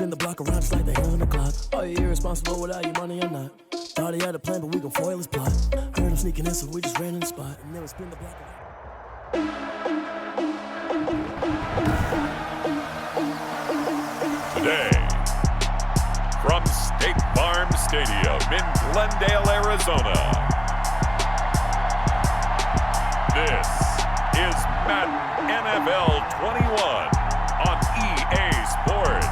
spin the block around just like the heel on the clock. Are you irresponsible without your money or not? Thought he had a plan, but we gon' foil his plot. Heard him sneaking in, so we just ran in the spot. And then we spin the block around. Today, from State Farm Stadium in Glendale, Arizona, this is Madden NFL 21 on EA Sports.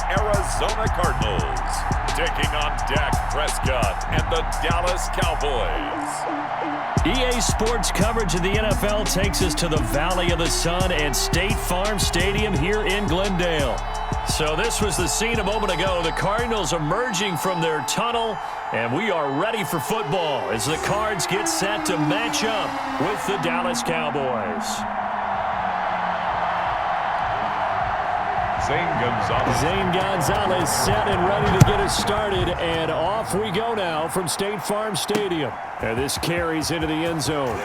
Arizona Cardinals taking on Dak Prescott and the Dallas Cowboys. EA Sports coverage of the NFL takes us to the Valley of the Sun and State Farm Stadium here in Glendale. So this was the scene a moment ago. The Cardinals emerging from their tunnel, and we are ready for football as the Cards get set to match up with the Dallas Cowboys. Zane Gonzalez set and ready to get us started, and off we go now from State Farm Stadium. And this carries into the end zone.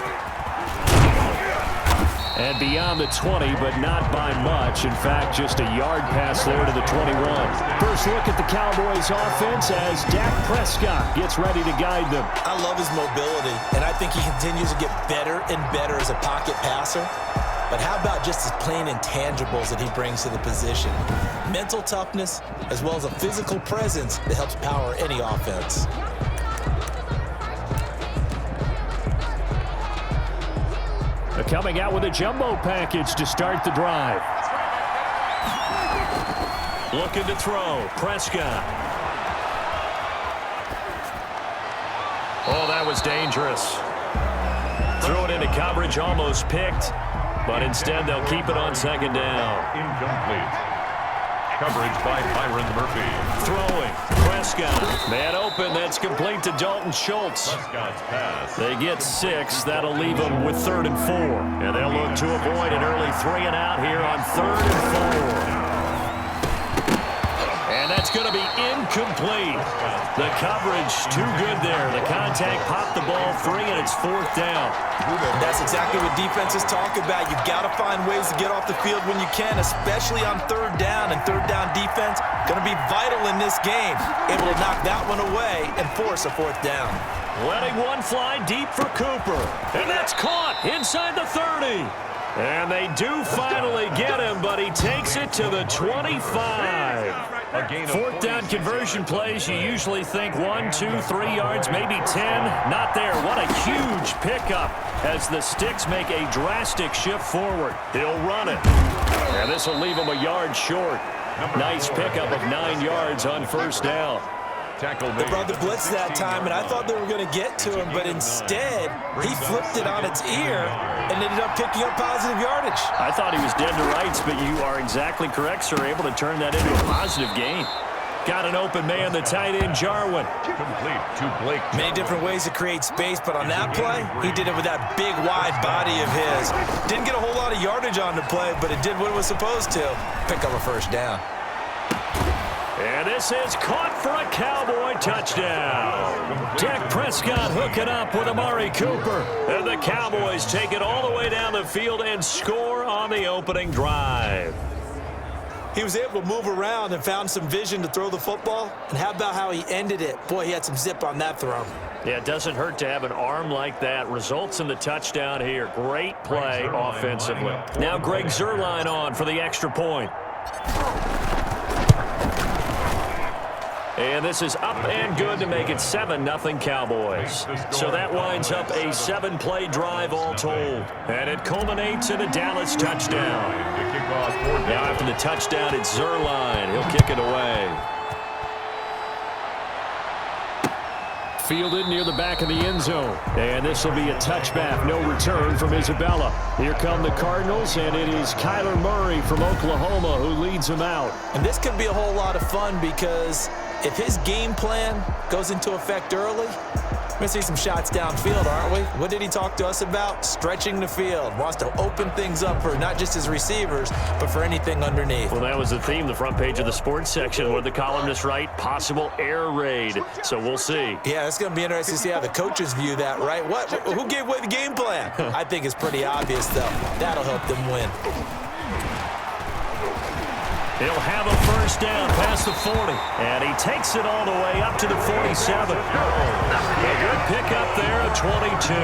And beyond the 20, but not by much. In fact, just a yard pass there to the 21. First look at the Cowboys offense as Dak Prescott gets ready to guide them. I love his mobility, and I think he continues to get better and better as a pocket passer. But how about just his plain intangibles that he brings to the position? Mental toughness, as well as a physical presence that helps power any offense. They're coming out with a jumbo package to start the drive. Looking to throw, Prescott. Oh, that was dangerous. Threw it into coverage, almost picked. But instead, they'll keep it on second down. Incomplete. Coverage by Byron Murphy. Throwing. Prescott. Man open. That's complete to Dalton Schultz. Prescott's pass. They get 6. That'll leave them with 3rd and 4. And they'll look to avoid an early 3 and out here on 3rd and 4. And that's going to be incomplete. The coverage too good there. The contact popped the ball free, and it's 4th down. That's exactly what defenses talk about. You've got to find ways to get off the field when you can, especially on 3rd down. And 3rd down defense going to be vital in this game. Able to knock that one away and force a 4th down. Letting one fly deep for Cooper. And that's caught inside the 30. And they do finally get him, but he takes it to the 25. 4th down conversion plays, you usually think 1, 2, 3 yards, maybe 10. Not there. What a huge pickup as the Sticks make a drastic shift forward. He'll run it. And this will leave him a yard short. Nice pickup of 9 yards on 1st down. They brought the blitz that time, and I thought they were going to get to him, but instead, he flipped it on its ear and ended up picking up positive yardage. I thought he was dead to rights, but you are exactly correct, sir. Able to turn that into a positive gain. Got an open man, the tight end, Jarwin. Complete to Blake. Many different ways to create space, but on that play, he did it with that big, wide body of his. Didn't get a whole lot of yardage on the play, but it did what it was supposed to. Pick up a 1st down. And this is caught for a Cowboy touchdown. Dak Prescott hooking up with Amari Cooper. And the Cowboys take it all the way down the field and score on the opening drive. He was able to move around and found some vision to throw the football. And how about how he ended it? Boy, he had some zip on that throw. Yeah, it doesn't hurt to have an arm like that. Results in the touchdown here. Great play offensively. Now Greg Zuerlein on for the extra point. And this is up and good to make it 7-0 Cowboys. So that winds up a 7-play drive all told. And it culminates in a Dallas touchdown. Now after the touchdown, it's Zuerlein. He'll kick it away. Fielded near the back of the end zone. And this will be a touchback. No return from Isabella. Here come the Cardinals, and it is Kyler Murray from Oklahoma who leads them out. And this could be a whole lot of fun because If his game plan goes into effect early, we're going to see some shots downfield, aren't we? What did he talk to us about? Stretching the field. Wants to open things up for not just his receivers, but for anything underneath. Well, that was the theme, the front page of the sports section. What did the columnist write? Possible air raid. So we'll see. Yeah, it's going to be interesting to see how the coaches view that, right? Who gave away the game plan? I think it's pretty obvious, though. That'll help them win. He'll have a first down past the 40, and he takes it all the way up to the 47. A good pickup there at 22.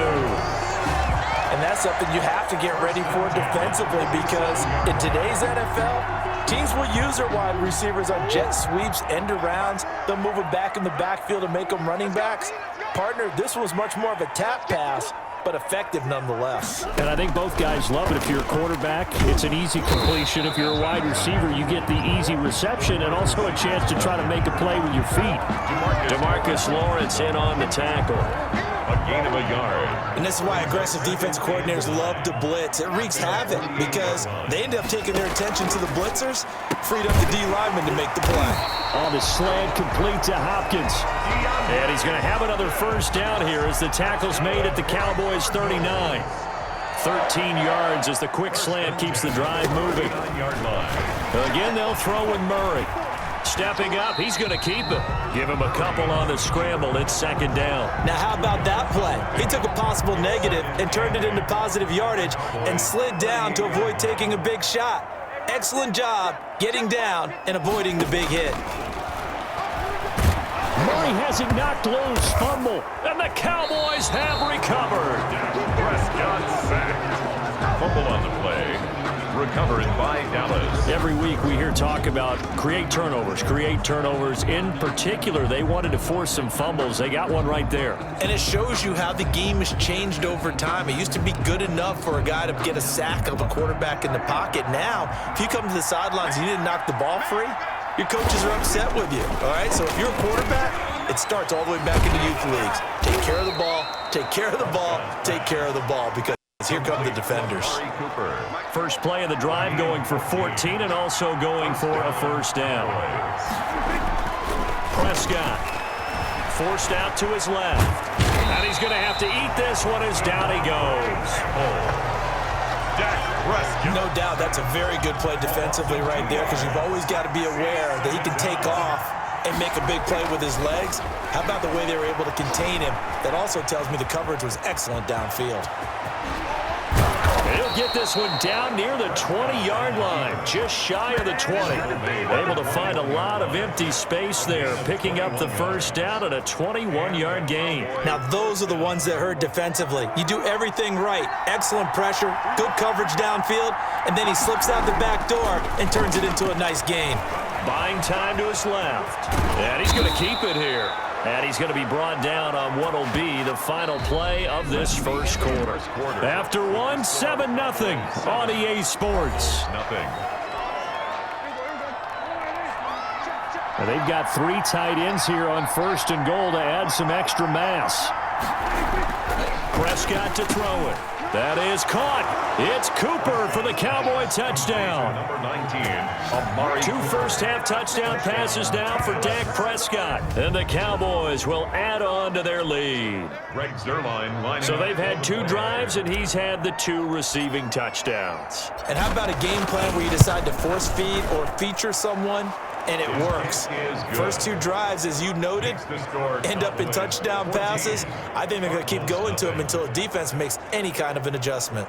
And that's something you have to get ready for defensively, because in today's NFL, teams will use their wide receivers on jet sweeps, end arounds. They'll move them back in the backfield and make them running backs. Partner, this was much more of a tap pass, but effective nonetheless. And I think both guys love it. If you're a quarterback, it's an easy completion. If you're a wide receiver, you get the easy reception and also a chance to try to make a play with your feet. DeMarcus Lawrence in on the tackle. A gain of a yard. And this is why aggressive defense coordinators love to blitz. It wreaks havoc because they end up taking their attention to the blitzers, freed up the D lineman to make the play. On the slant, complete to Hopkins. And he's going to have another first down here as the tackle's made at the Cowboys' 39. 13 yards as the quick slant keeps the drive moving. Again, they'll throw with Murray. Stepping up, he's going to keep it. Give him a couple on the scramble. It's second down. Now, how about that play? He took a possible negative and turned it into positive yardage and slid down to avoid taking a big shot. Excellent job getting down and avoiding the big hit. Murray has it knocked loose. Fumble. And the Cowboys have recovered. Prescott sacked. Fumble on the play. Recovered by Dallas. Every week we hear talk about create turnovers. In particular, they wanted to force some fumbles. They got one right there. And it shows you how the game has changed over time. It used to be good enough for a guy to get a sack of a quarterback in the pocket. Now, if you come to the sidelines and you didn't knock the ball free, your coaches are upset with you. All right, so if you're a quarterback, it starts all the way back into youth leagues. Take care of the ball, take care of the ball, take care of the ball, because here come the defenders. First play of the drive going for 14 and also going for a first down. Prescott forced out to his left. And he's going to have to eat this one as down he goes. No doubt that's a very good play defensively right there, because you've always got to be aware that he can take off and make a big play with his legs. How about the way they were able to contain him? That also tells me the coverage was excellent downfield. He'll get this one down near the 20-yard line, just shy of the 20. Able to find a lot of empty space there, picking up the first down and a 21-yard gain. Now, those are the ones that hurt defensively. You do everything right. Excellent pressure, good coverage downfield, and then he slips out the back door and turns it into a nice gain. Buying time to his left. And he's going to keep it here. And he's going to be brought down on what will be the final play of this first quarter. After one, 7-0 on EA Sports. And they've got 3 tight ends here on first and goal to add some extra mass. Prescott to throw it. That is caught. It's Cooper for the Cowboy touchdown. Number 19, Amari. 2 first-half touchdown passes now for Dak Prescott. And the Cowboys will add on to their lead. Greg Zuerlein. So they've had 2 drives, and he's had the 2 receiving touchdowns. And how about a game plan where you decide to force feed or feature someone, and it works? First 2 drives, as you noted, end up in touchdown passes. I think they're going to keep going to them until the defense makes any kind of an adjustment.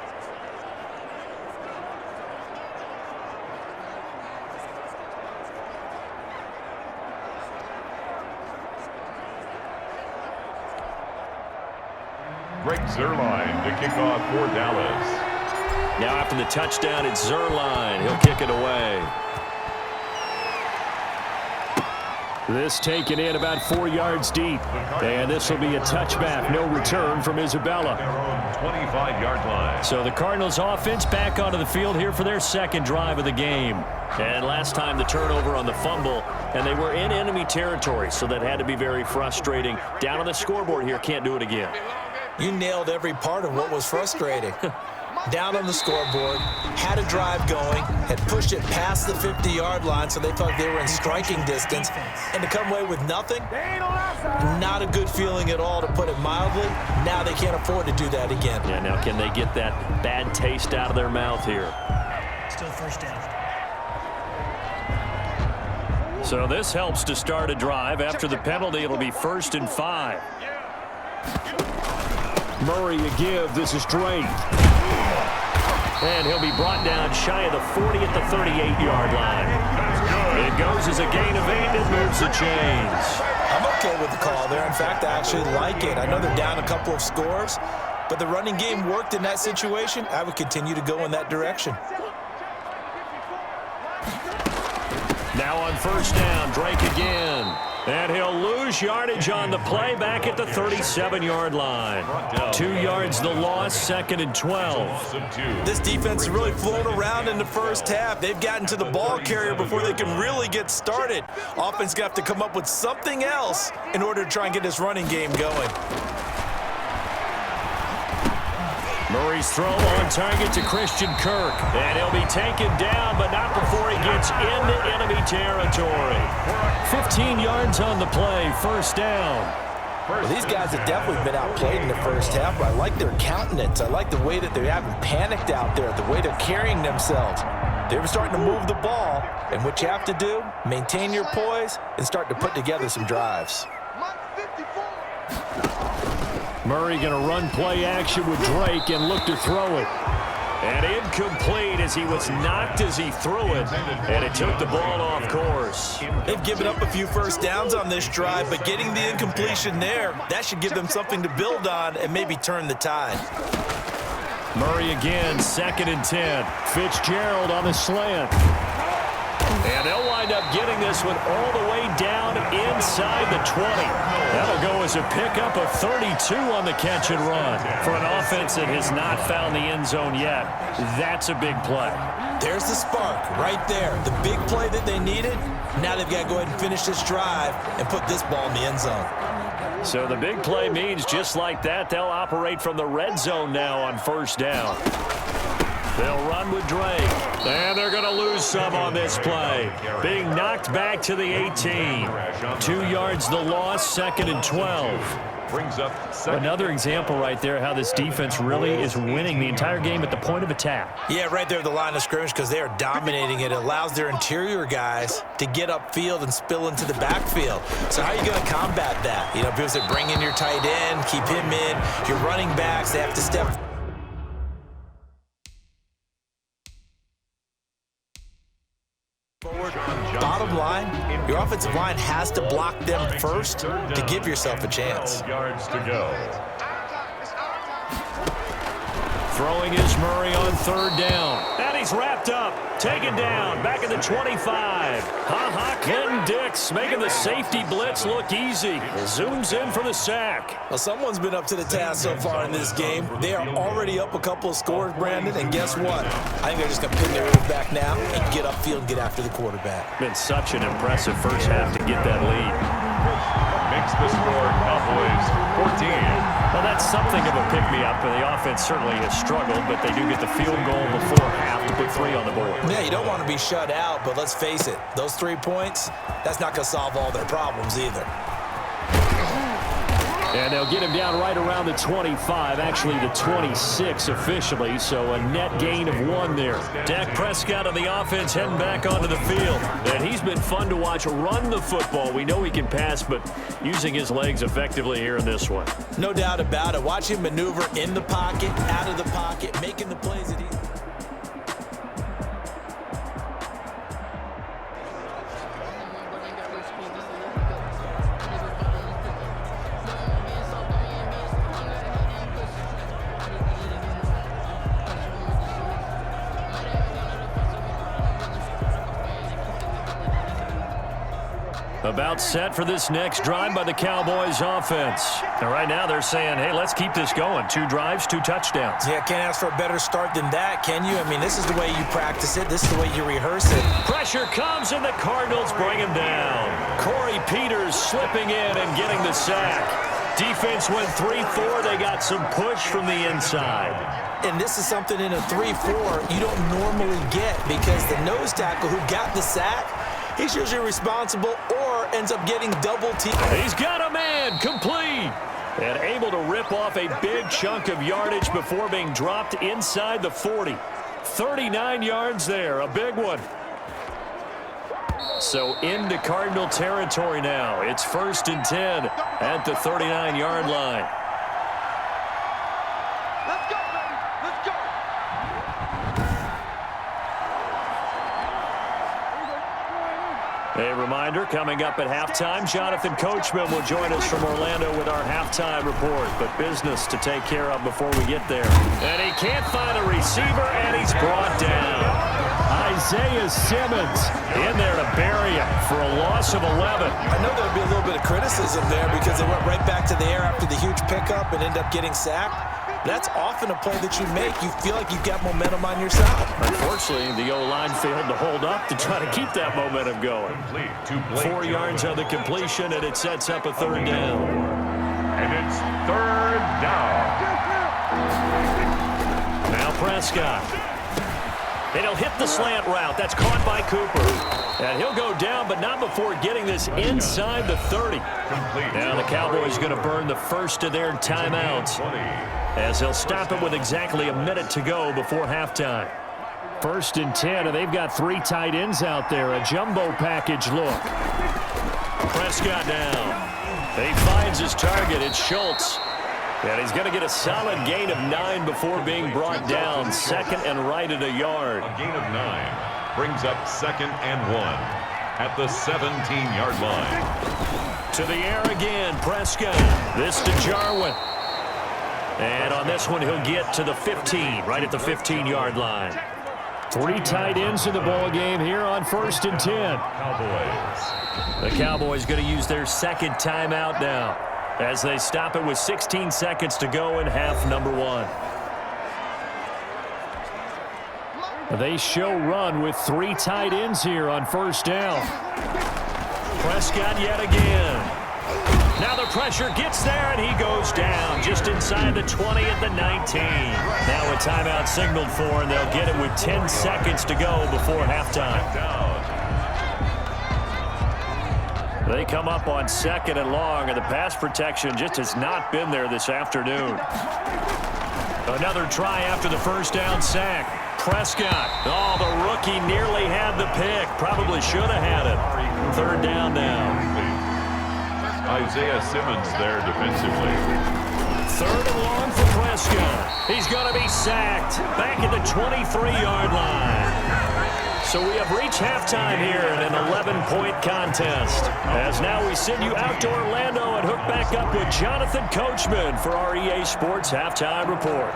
Greg Zuerlein to kick off for Dallas. Now after the touchdown, it's Zuerlein. He'll kick it away. This taken in about 4 yards deep. And this will be a touchback. No return from Isabella. 25-yard line. So the Cardinals offense back onto the field here for their second drive of the game. And last time the turnover on the fumble, and they were in enemy territory, so that had to be very frustrating. Down on the scoreboard here, can't do it again. You nailed every part of what was frustrating. down on the scoreboard, had a drive going, had pushed it past the 50-yard line, so they thought they were in striking distance, and to come away with nothing, not a good feeling at all, to put it mildly. Now they can't afford to do that again. Yeah, now can they get that bad taste out of their mouth here? Still first down. So this helps to start a drive. After the penalty, it'll be 1st and 5. Murray a give. This is Drake. And he'll be brought down shy of the 40 at the 38-yard line. It goes as a gain of 8 and moves the chains. I'm okay with the call there. In fact, I actually like it. I know they're down a couple of scores, but the running game worked in that situation. I would continue to go in that direction. Now on 1st down, Drake again. And he'll lose yardage on the play back at the 37-yard line. 2 yards the loss, 2nd and 12. This defense has really flown around in the first half. They've gotten to the ball carrier before they can really get started. Offense going to have to come up with something else in order to try and get this running game going. Murray's throw on target to Christian Kirk. And he'll be taken down, but not before he gets into enemy territory. 15 yards on the play, 1st down. Well, these guys have definitely been outplayed in the first half, but I like their countenance. I like the way that they haven't panicked out there, the way they're carrying themselves. They're starting to move the ball, and what you have to do, maintain your poise and start to put together some drives. Murray going to run play action with Drake and look to throw it. And incomplete as he was knocked as he threw it. And it took the ball off course. They've given up a few first downs on this drive, but getting the incompletion there, that should give them something to build on and maybe turn the tide. Murray again, 2nd and 10. Fitzgerald on the slant. And they'll wind up getting this one all the way down inside the 20. That'll go as a pickup of 32 on the catch and run. For an offense that has not found the end zone yet, that's a big play. There's the spark right there. The big play that they needed. Now they've got to go ahead and finish this drive and put this ball in the end zone. So the big play means just like that, they'll operate from the red zone now on 1st down. They'll run with Drake. And they're going to lose some on this play. Being knocked back to the 18. 2 yards the loss, 2nd and 12. Another example right there how this defense really is winning the entire game at the point of attack. Yeah, right there at the line of scrimmage because they are dominating it. It allows their interior guys to get upfield and spill into the backfield. So how are you going to combat that? You know, people say bring in your tight end, keep him in. Your running backs, they have to step forward. Bottom line, your offensive line has to block them first to give yourself a chance. 12 yards to go. Throwing is Murray on 3rd down. And he's wrapped up. Taken down. Back at the 25. Clinton Dix making the safety blitz look easy. Zooms in for the sack. Well, someone's been up to the task so far in this game. They are already up a couple of scores, Brandon, and guess what? I think they're just going to pin their ears back now and get upfield and get after the quarterback. Been such an impressive first half to get that lead. Makes the score Cowboys 14. Well, that's something of a pick-me-up, and the offense certainly has struggled, but they do get the field goal before half to put 3 on the board. Yeah, you don't want to be shut out, but let's face it, those 3 points, that's not going to solve all their problems either. And they'll get him down right around the 25, actually the 26 officially, so a net gain of 1 there. Dak Prescott on the offense heading back onto the field. And he's been fun to watch run the football. We know he can pass, but using his legs effectively here in this one. No doubt about it. Watch him maneuver in the pocket, out of the pocket, making the plays that he... About set for this next drive by the Cowboys offense. And right now they're saying, hey, let's keep this going. 2 drives, 2 touchdowns. Yeah, can't ask for a better start than that, can you? I mean, this is the way you practice it. This is the way you rehearse it. Pressure comes, and the Cardinals bring him down. Corey Peters slipping in and getting the sack. Defense went 3-4. They got some push from the inside. And this is something in a 3-4 you don't normally get because the nose tackle who got the sack, he's usually responsible or ends up getting double teamed. He's got a man complete. And able to rip off a big chunk of yardage before being dropped inside the 40. 39 yards there, a big one. So into Cardinal territory now. It's 1st and 10 at the 39-yard line. Let's go, baby. Let's go. A reminder, coming up at halftime, Jonathan Coachman will join us from Orlando with our halftime report. But business to take care of before we get there. And he can't find a receiver, and he's brought down. Isaiah Simmons in there to bury him for a loss of 11. I know there'll be a little bit of criticism there because they went right back to the air after the huge pickup and ended up getting sacked. That's often a play that you make. You feel like you've got momentum on your side. Unfortunately, the O-line failed to hold up to try to keep that momentum going. 4 yards on the completion, and it sets up a 3rd down. And it's 3rd down. Now Prescott. And he'll hit the slant route. That's caught by Cooper. And he'll go down, but not before getting this inside the 30. Now the Cowboys going to burn the first of their timeouts as they'll stop it with exactly a minute to go before halftime. 1st and 10, and they've got 3 tight ends out there. A jumbo package look. Prescott down. He finds his target. It's Schultz. And he's going to get a solid gain of 9 before being brought down. 2nd and right at a yard. A gain of 9 brings up 2nd and 1 at the 17-yard line. To the air again, Prescott. This to Jarwin. And on this one, he'll get to the 15, right at the 15-yard line. 3 tight ends in the ball game here on 1st and 10. Cowboys. The Cowboys going to use their 2nd timeout now as they stop it with 16 seconds to go in half number 1. They show run with 3 tight ends here on 1st down. Prescott yet again. Now the pressure gets there, and he goes down just inside the 20 at the 19. Now a timeout signaled for, and they'll get it with 10 seconds to go before halftime. They come up on 2nd and long, and the pass protection just has not been there this afternoon. Another try after the 1st down sack. Prescott. Oh, the rookie nearly had the pick. Probably should have had it. 3rd down now. Isaiah Simmons there defensively. 3rd and long for Prescott. He's going to be sacked back at the 23-yard line. So we have reached halftime here in an 11-point contest. As now we send you out to Orlando and hook back up with Jonathan Coachman for our EA Sports Halftime Report.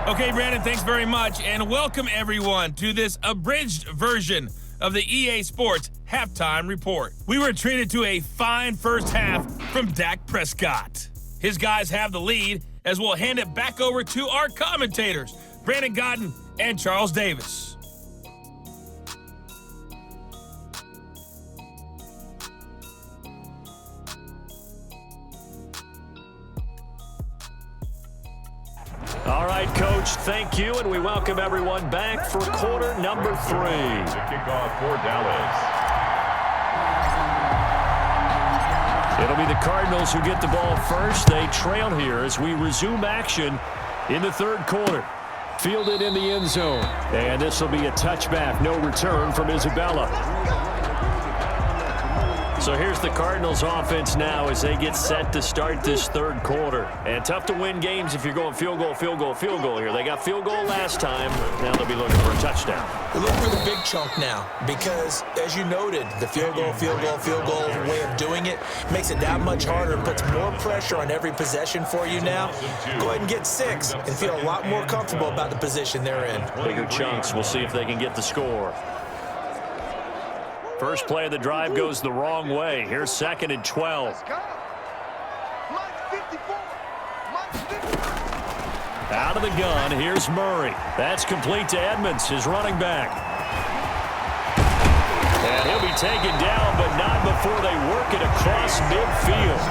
Okay, Brandon, thanks very much, and welcome everyone to this abridged version of the EA Sports Halftime Report. We were treated to a fine first half from Dak Prescott. His guys have the lead as we'll hand it back over to our commentators, Brandon Godden and Charles Davis. All right, Coach, thank you, and we welcome everyone back for quarter number 3. The kickoff for Dallas. It'll be the Cardinals who get the ball first. They trail here as we resume action in the 3rd quarter. Fielded in the end zone, and this will be a touchback, no return from Isabella. So here's the Cardinals offense now as they get set to start this 3rd quarter. And tough to win games if you're going field goal, field goal, field goal here. They got field goal last time. Now they'll be looking for a touchdown. We're looking for the big chunk now because, as you noted, the field goal way of doing it makes it that much harder and puts more pressure on every possession for you now. Go ahead and get 6 and feel a lot more comfortable about the position they're in. Bigger chunks. We'll see if they can get the score. First play of the drive goes the wrong way. Here's 2nd and 12. Out of the gun, here's Murray. That's complete to Edmonds, his running back. And he'll be taken down, but not before they work it across midfield.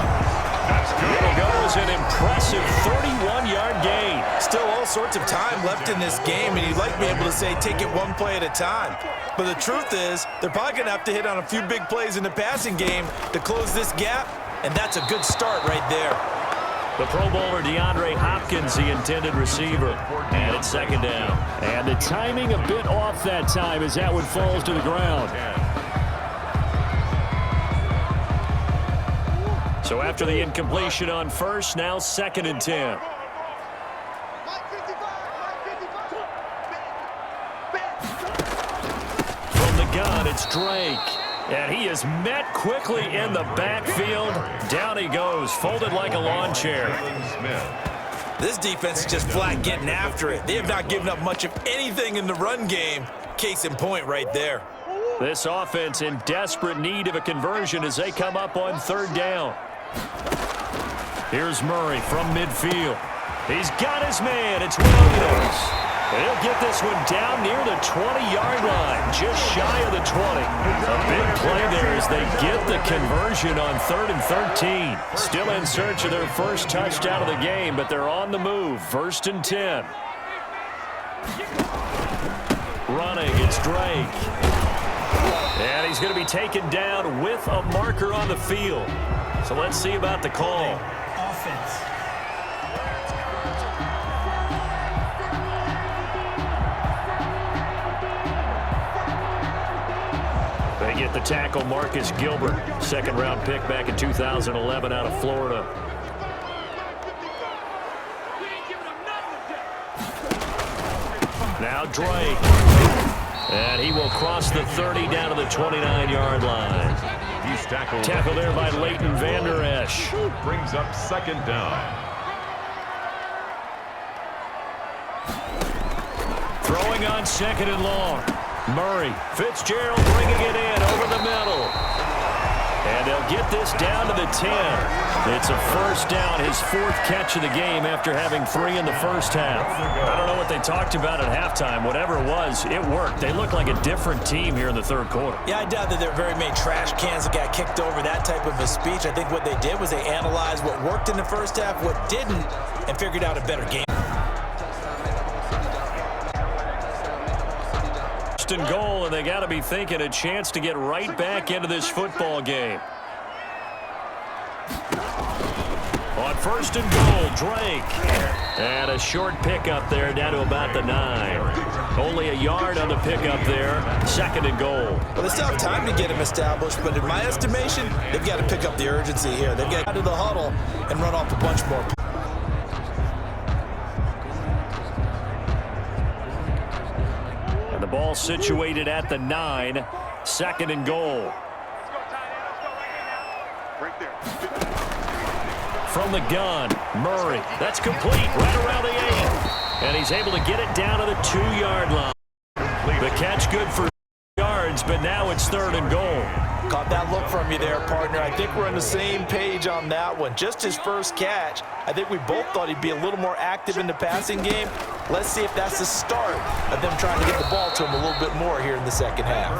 It'll go as an impressive 31-yard gain. Still all sorts of time left in this game, and you'd like to be able to say take it one play at a time. But the truth is, they're probably going to have to hit on a few big plays in the passing game to close this gap, and that's a good start right there. The Pro Bowler DeAndre Hopkins, the intended receiver, and it's second down. And the timing a bit off that time as that one falls to the ground. So after the incompletion on first, now 2nd and 10. From the gun, it's Drake. And he is met quickly in the backfield. Down he goes, folded like a lawn chair. This defense is just flat getting after it. They have not given up much of anything in the run game. Case in point right there. This offense in desperate need of a conversion as they come up on 3rd down. Here's Murray from midfield. He's got his man. It's Williams. He'll get this one down near the 20-yard line, just shy of the 20. A big play there as they get the conversion on 3rd and 13. Still in search of their first touchdown of the game, but they're on the move. 1st and 10. Running, it's Drake. And he's going to be taken down with a marker on the field. So let's see about the call. Offense. They get the tackle, Marcus Gilbert, 2nd-round pick back in 2011 out of Florida. Now Drake. And he will cross the 30 down to the 29-yard line. He's tackled there by Leighton Vander Esch. Brings up 2nd down. Throwing on 2nd and long. Murray, Fitzgerald bringing it in over the middle. And they'll get this down to the 10. It's a 1st down, his 4th catch of the game after having 3 in the first half. I don't know what they talked about at halftime. Whatever it was, it worked. They look like a different team here in the 3rd quarter. Yeah, I doubt that there were very many trash cans that got kicked over, that type of a speech. I think what they did was they analyzed what worked in the first half, what didn't, and figured out a better game. 1st and goal, and they got to be thinking a chance to get right back into this football game. On 1st and goal, Drake. And a short pickup there down to about the 9. Only a yard on the pickup there. 2nd and goal. Well, they still have time to get him established, but in my estimation, they've got to pick up the urgency here. They've got to get out of the huddle and run off a bunch more. And the ball situated at the 9. 2nd and goal. From the gun, Murray. That's complete right around the 8. And he's able to get it down to the 2-yard line. The catch good for yards, but now it's 3rd and goal. Caught that look from you there, partner. I think we're on the same page on that one. Just his first catch. I think we both thought he'd be a little more active in the passing game. Let's see if that's the start of them trying to get the ball to him a little bit more here in the second half.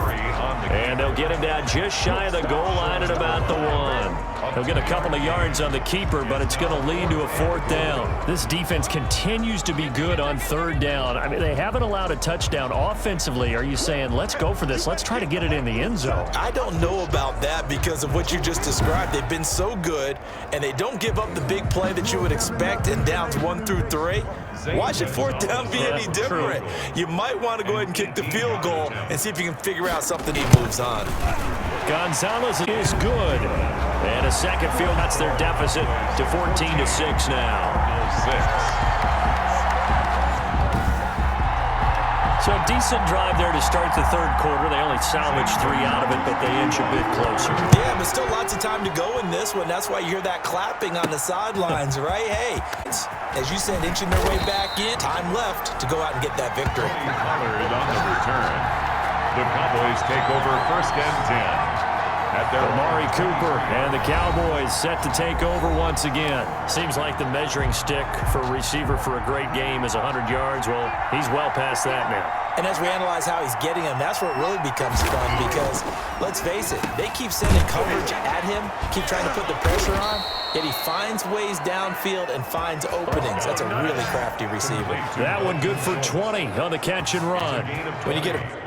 And they'll get him down just shy of the goal line at about the 1. They'll get a couple of yards on the keeper, but it's going to lead to a 4th down. This defense continues to be good on 3rd down. I mean, they haven't allowed a touchdown offensively. Are you saying, let's go for this? Let's try to get it in the end zone. I don't know about that because of what you just described. They've been so good, and they don't give up the big play that you would expect in downs 1 through 3. Why should 4th down be any different? You might want to go ahead and kick the field goal and see if you can figure out something he moves on. Gonzalez is good. And a second field, that's their deficit to 14-6 now. So a decent drive there to start the 3rd quarter. They only salvaged 3 out of it, but they inch a bit closer. Yeah, but still lots of time to go in this one. That's why you hear that clapping on the sidelines, right? Hey, as you said, inching their way back in. Time left to go out and get that victory. Colored on the return. The Cowboys take over 1st and 10. At their Amari Cooper and the Cowboys set to take over once again. Seems like the measuring stick for a receiver for a great game is 100 yards. Well, he's well past that now. And as we analyze how he's getting them, that's where it really becomes fun because, let's face it, they keep sending coverage at him, keep trying to put the pressure on, yet he finds ways downfield and finds openings. That's a really crafty receiver. That one good for 20 on the catch and run. When you get a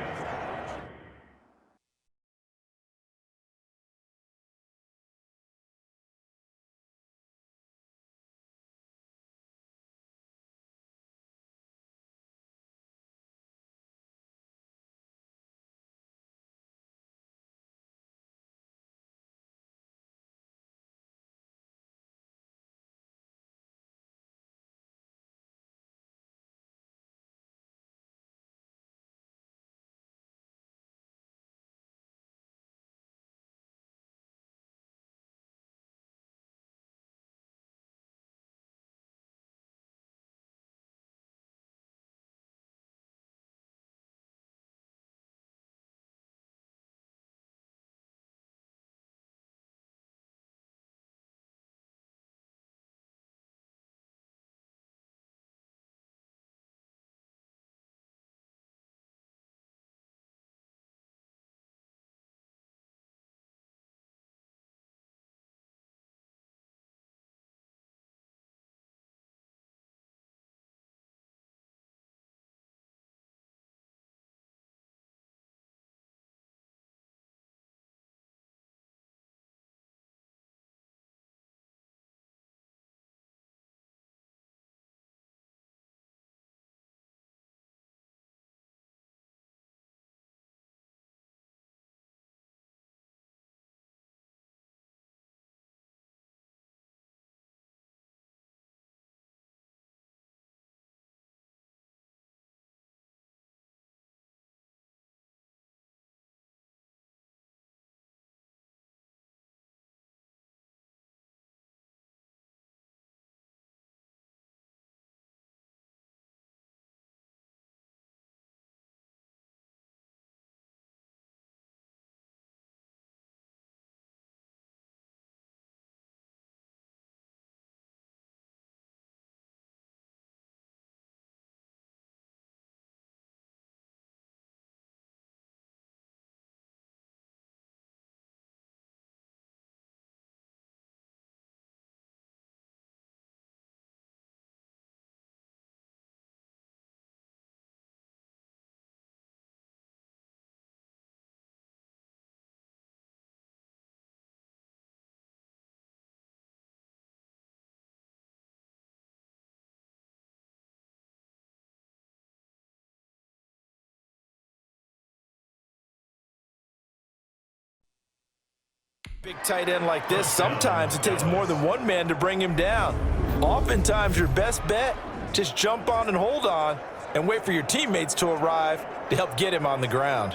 big tight end like this, sometimes it takes more than one man to bring him down. Oftentimes, your best bet, just jump on and hold on and wait for your teammates to arrive to help get him on the ground.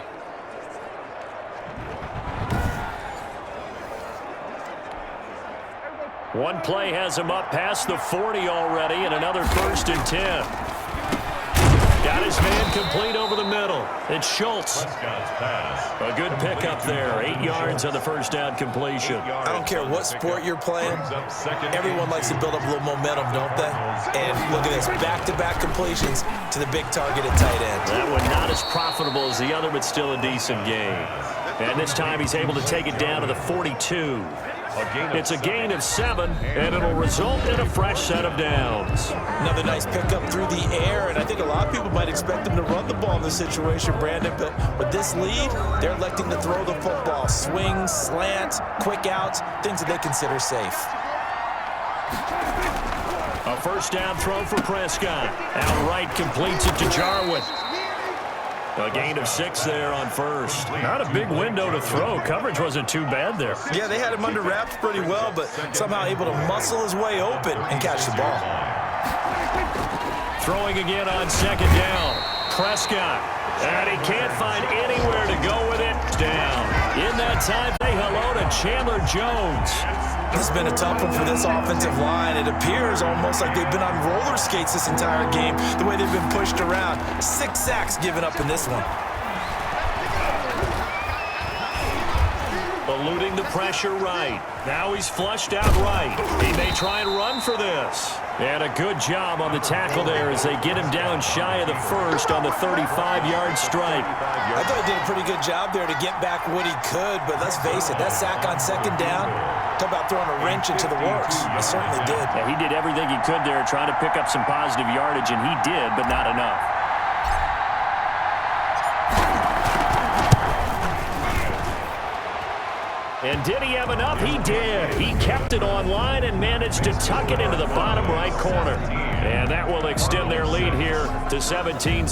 One play has him up past the 40 already, and another 1st and 10. Got his man complete over the middle. It's Schultz. A good pickup there. 8 yards on the first down completion. I don't care what sport you're playing. Everyone likes to build up a little momentum, don't they? And look at this, back-to-back completions to the big target at tight end. That one not as profitable as the other, but still a decent gain. And this time he's able to take it down to the 42. It's a gain of 7, and it'll result in a fresh set of downs. Another nice pickup through the air, and I think a lot of people might expect them to run the ball in this situation, Brandon, but with this lead, they're electing to throw the football. Swings, slants, quick outs, things that they consider safe. A first down throw for Prescott. Outright completes it to Jarwin. A gain of 6 there on first. Not a big window to throw. Coverage wasn't too bad there. Yeah, they had him under wraps pretty well, but somehow able to muscle his way open and catch the ball. Throwing again on 2nd down. Prescott. And he can't find anywhere to go with it. Down. In that time, say hello to Chandler Jones. This has been a tough one for this offensive line. It appears almost like they've been on roller skates this entire game, the way they've been pushed around. 6 sacks given up in this one. Eluding the pressure right. Now he's flushed out right. He may try and run for this. And a good job on the tackle there as they get him down shy of the first on the 35-yard stripe. I thought he did a pretty good job there to get back what he could, but let's face it, that sack on second down, talk about throwing a wrench into the works. He certainly did. Yeah, he did everything he could there trying to pick up some positive yardage, and he did, but not enough. And did he have enough? He did. He kept it online and managed to tuck it into the bottom right corner. And that will extend their lead here to 17-6.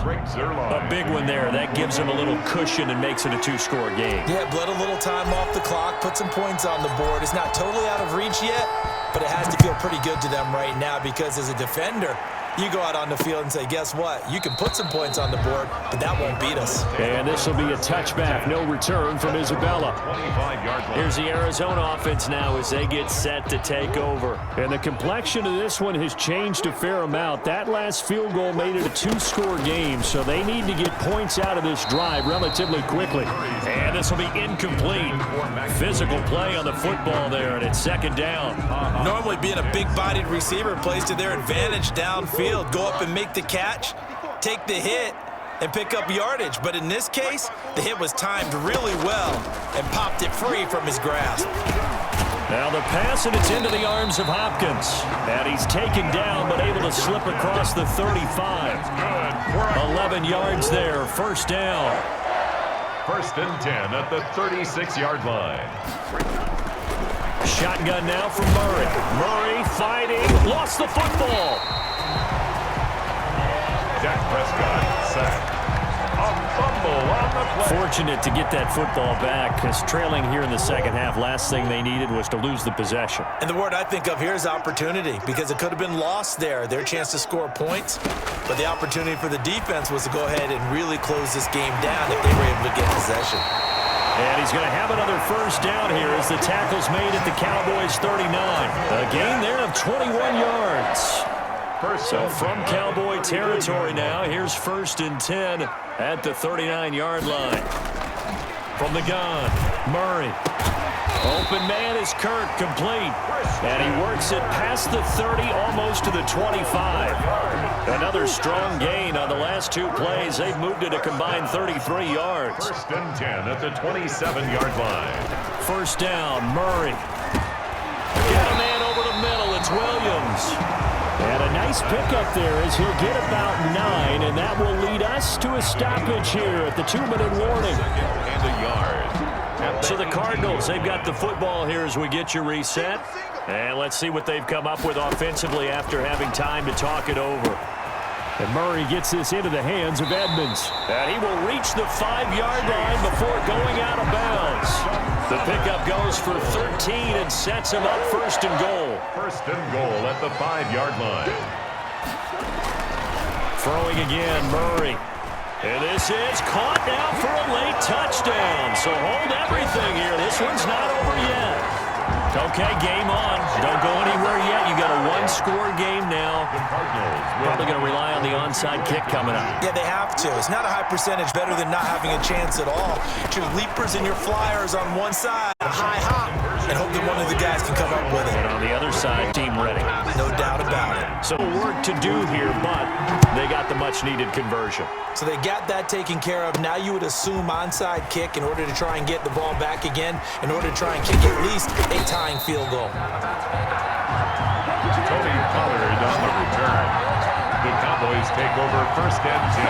A big one there. That gives them a little cushion and makes it a two-score game. Yeah, bled a little time off the clock, put some points on the board. It's not totally out of reach yet, but it has to feel pretty good to them right now because as a defender, you go out on the field and say, guess what? You can put some points on the board, but that won't beat us. And this will be a touchback. No return from Isabella. Here's the Arizona offense now as they get set to take over. And the complexion of this one has changed a fair amount. That last field goal made it a two-score game, so they need to get points out of this drive relatively quickly. And this will be incomplete. Physical play on the football there, and it's second down. Normally being a big-bodied receiver plays to their advantage downfield. Go up and make the catch, take the hit, and pick up yardage. But in this case, the hit was timed really well and popped it free from his grasp. Now the pass, and it's into the arms of Hopkins. And he's taken down, but able to slip across the 35. 11 yards there, first down. First and 10 at the 36-yard line. Shotgun now from Murray. Murray fighting, lost the football. Dak Prescott sacked. A fumble on the play. Fortunate to get that football back, because trailing here in the second half, last thing they needed was to lose the possession. And the word I think of here is opportunity, because it could have been lost there, their chance to score points. But the opportunity for the defense was to go ahead and really close this game down if they were able to get possession. And he's going to have another first down here as the tackle's made at the Cowboys' 39. A gain there of 21 yards. So from Cowboy territory now, here's first and 10 at the 39-yard line. From the gun, Murray. Open man is Kirk, complete. And he works it past the 30, almost to the 25. Another strong gain on the last two plays. They've moved it a combined 33 yards. First and 10 at the 27-yard line. First down, Murray. Get a man over the middle. It's Williams. And a nice pickup there as he'll get about 9, and that will lead us to a stoppage here at the 2-minute warning. And a yard. So the Cardinals, they've got the football here as we get you reset. And let's see what they've come up with offensively after having time to talk it over. And Murray gets this into the hands of Edmonds. And he will reach the 5-yard line before going out of bounds. The pickup goes for 13 and sets him up first and goal. First and goal at the 5-yard line. Throwing again, Murray. And this is caught now for a late touchdown. So hold everything here. This one's not over yet. Okay, game on. Don't go anywhere yet. You got a one-score game now. Probably going to rely on the onside kick coming up. Yeah, they have to. It's not a high percentage, better than not having a chance at all. Get your leapers and your flyers on one side, a high hop, and hope that one of the guys can come up with it. And on the other side, team ready. No doubt about it. So work to do here, but they got the much-needed conversion. So they got that taken care of. Now you would assume onside kick in order to try and get the ball back again, in order to try and kick at least a tying field goal. Tony Pollard on the return. The Cowboys take over first and 10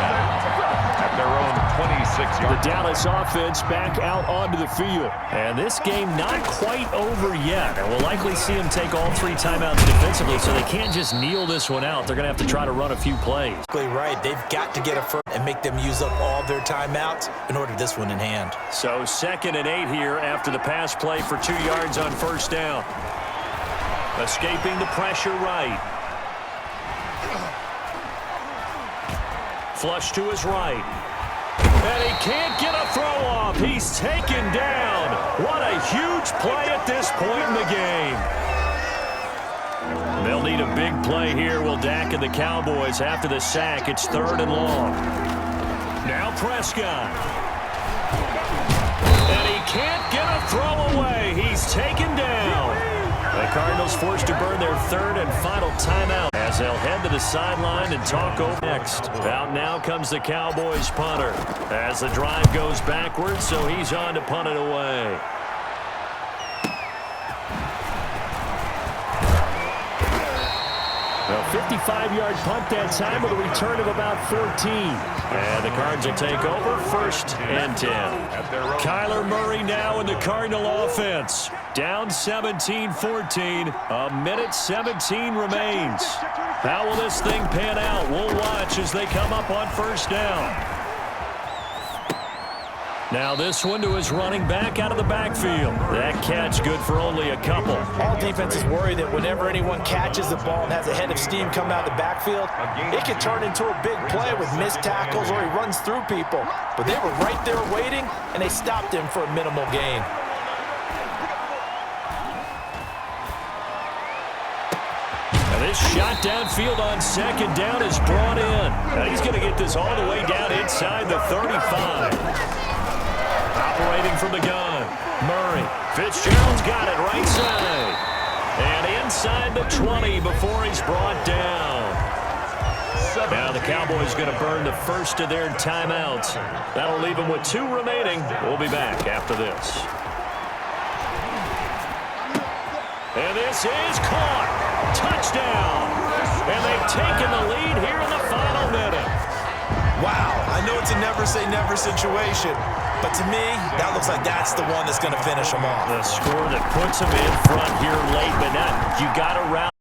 at their own 26-yard. The Dallas offense back out onto the field. And this game not quite over yet. And we'll likely see them take all 3 timeouts defensively, so they can't just kneel this one out. They're going to have to try to run a few plays. Right. They've got to get a first and make them use up all their timeouts in order to this one in hand. So 2nd and 8 here after the pass play for 2 yards on first down. Escaping the pressure right. Flush to his right. And he can't get a throw off. He's taken down. What a huge play at this point in the game. They'll need a big play here, will Dak and the Cowboys after the sack. It's 3rd and long. Now Prescott. And he can't get a throw away. He's taken down. The Cardinals forced to burn their third and final timeout as they'll head to the sideline and talk over next. Out now comes the Cowboys punter as the drive goes backwards, so he's on to punt it away. A 55-yard punt that time with a return of about 14. And the Cards will take over first and 10. Kyler Murray now in the Cardinal offense. Down 17-14. A minute 17 remains. How will this thing pan out? We'll watch as they come up on first down. Now this one to his running back out of the backfield. That catch good for only a couple. All defenses worry that whenever anyone catches the ball and has a head of steam coming out of the backfield, it can turn into a big play with missed tackles or he runs through people. But they were right there waiting, and they stopped him for a minimal gain. Now this shot downfield on second down is brought in. Now he's going to get this all the way down inside the 35. Operating from the gun, Murray. Fitzgerald's got it right side. And inside the 20 before he's brought down. Now the Cowboys going to burn the first of their timeouts. That'll leave them with 2 remaining. We'll be back after this. And this is caught. Touchdown. And they've taken the lead here in the final minute. Wow, I know it's a never-say-never situation, but to me, that looks like that's the one that's going to finish them off. The score that puts them in front here late, but not, you got to round.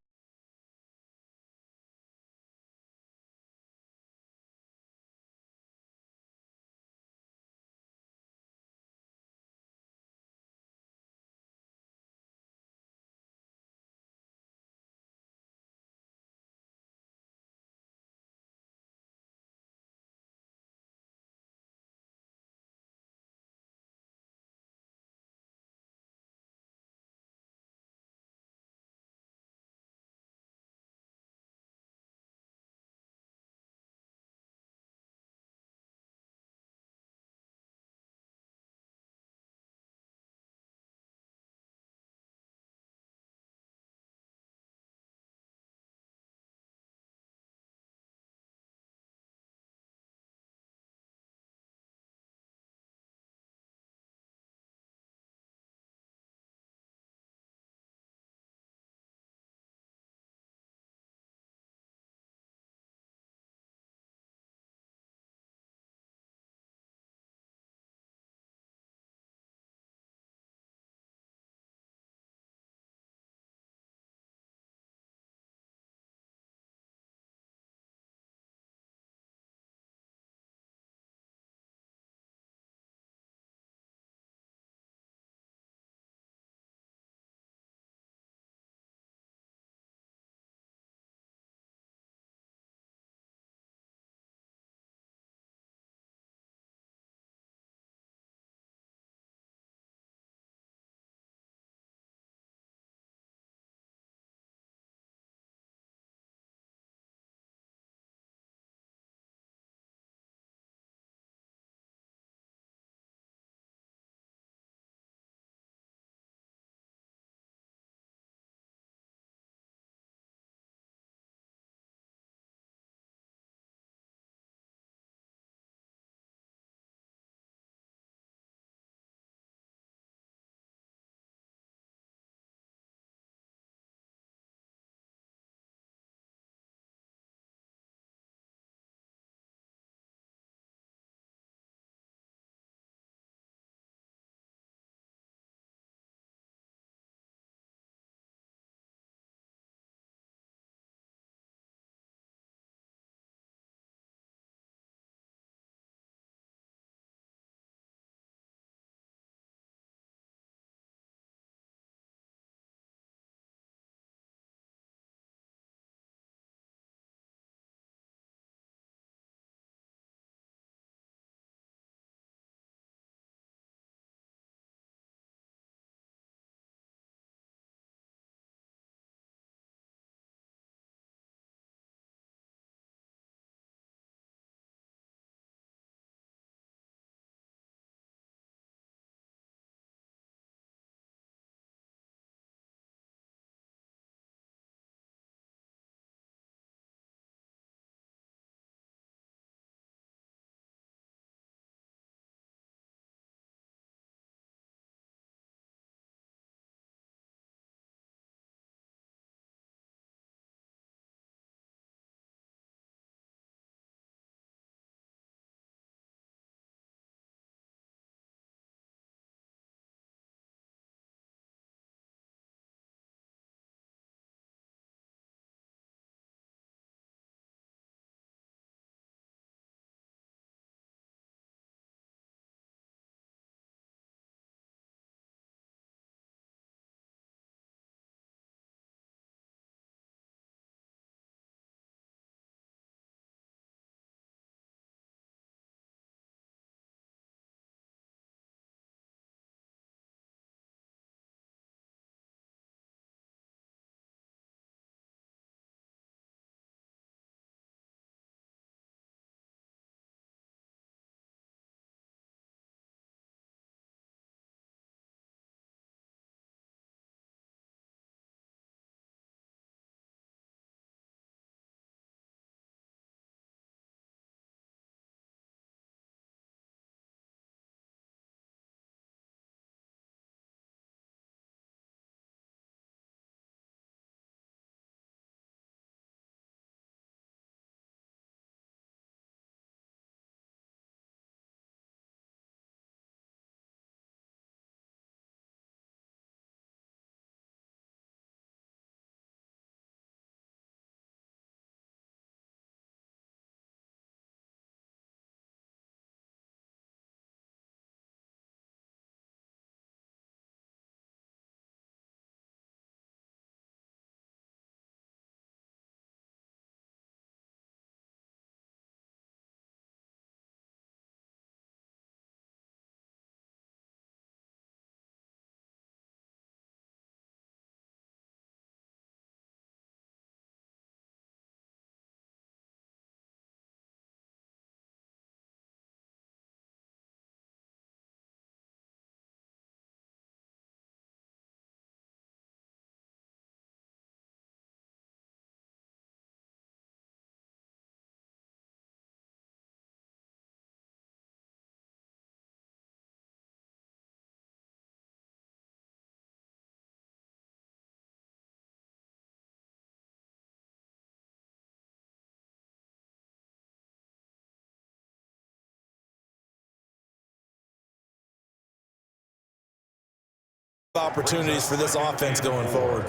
Opportunities for this offense going forward.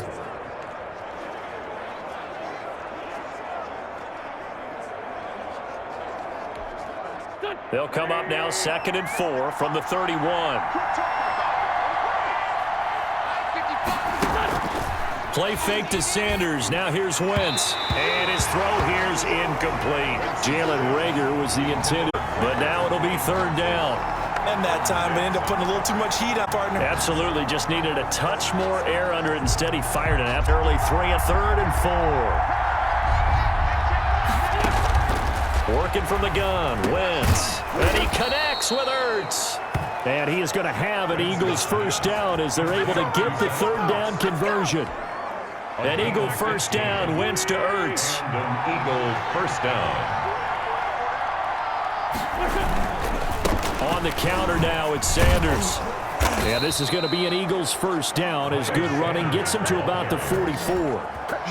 They'll come up now 2nd and 4 from the 31. Play fake to Sanders. Now here's Wentz. And his throw here's incomplete. Jalen Reagor was the intended, but now it'll be 3rd down. And that time, but ended up putting a little too much heat on, partner. Absolutely, just needed a touch more air under it. Instead, he fired it after early 3rd and 4. Working from the gun, Wentz. And he connects with Ertz. And he is going to have an Eagles 1st down as they're able to get the 3rd down conversion. An Eagle 1st down, Wentz to Ertz. An Eagle 1st down. On the counter now, it's Sanders. Yeah, this is going to be an Eagles 1st down as good running gets him to about the 44.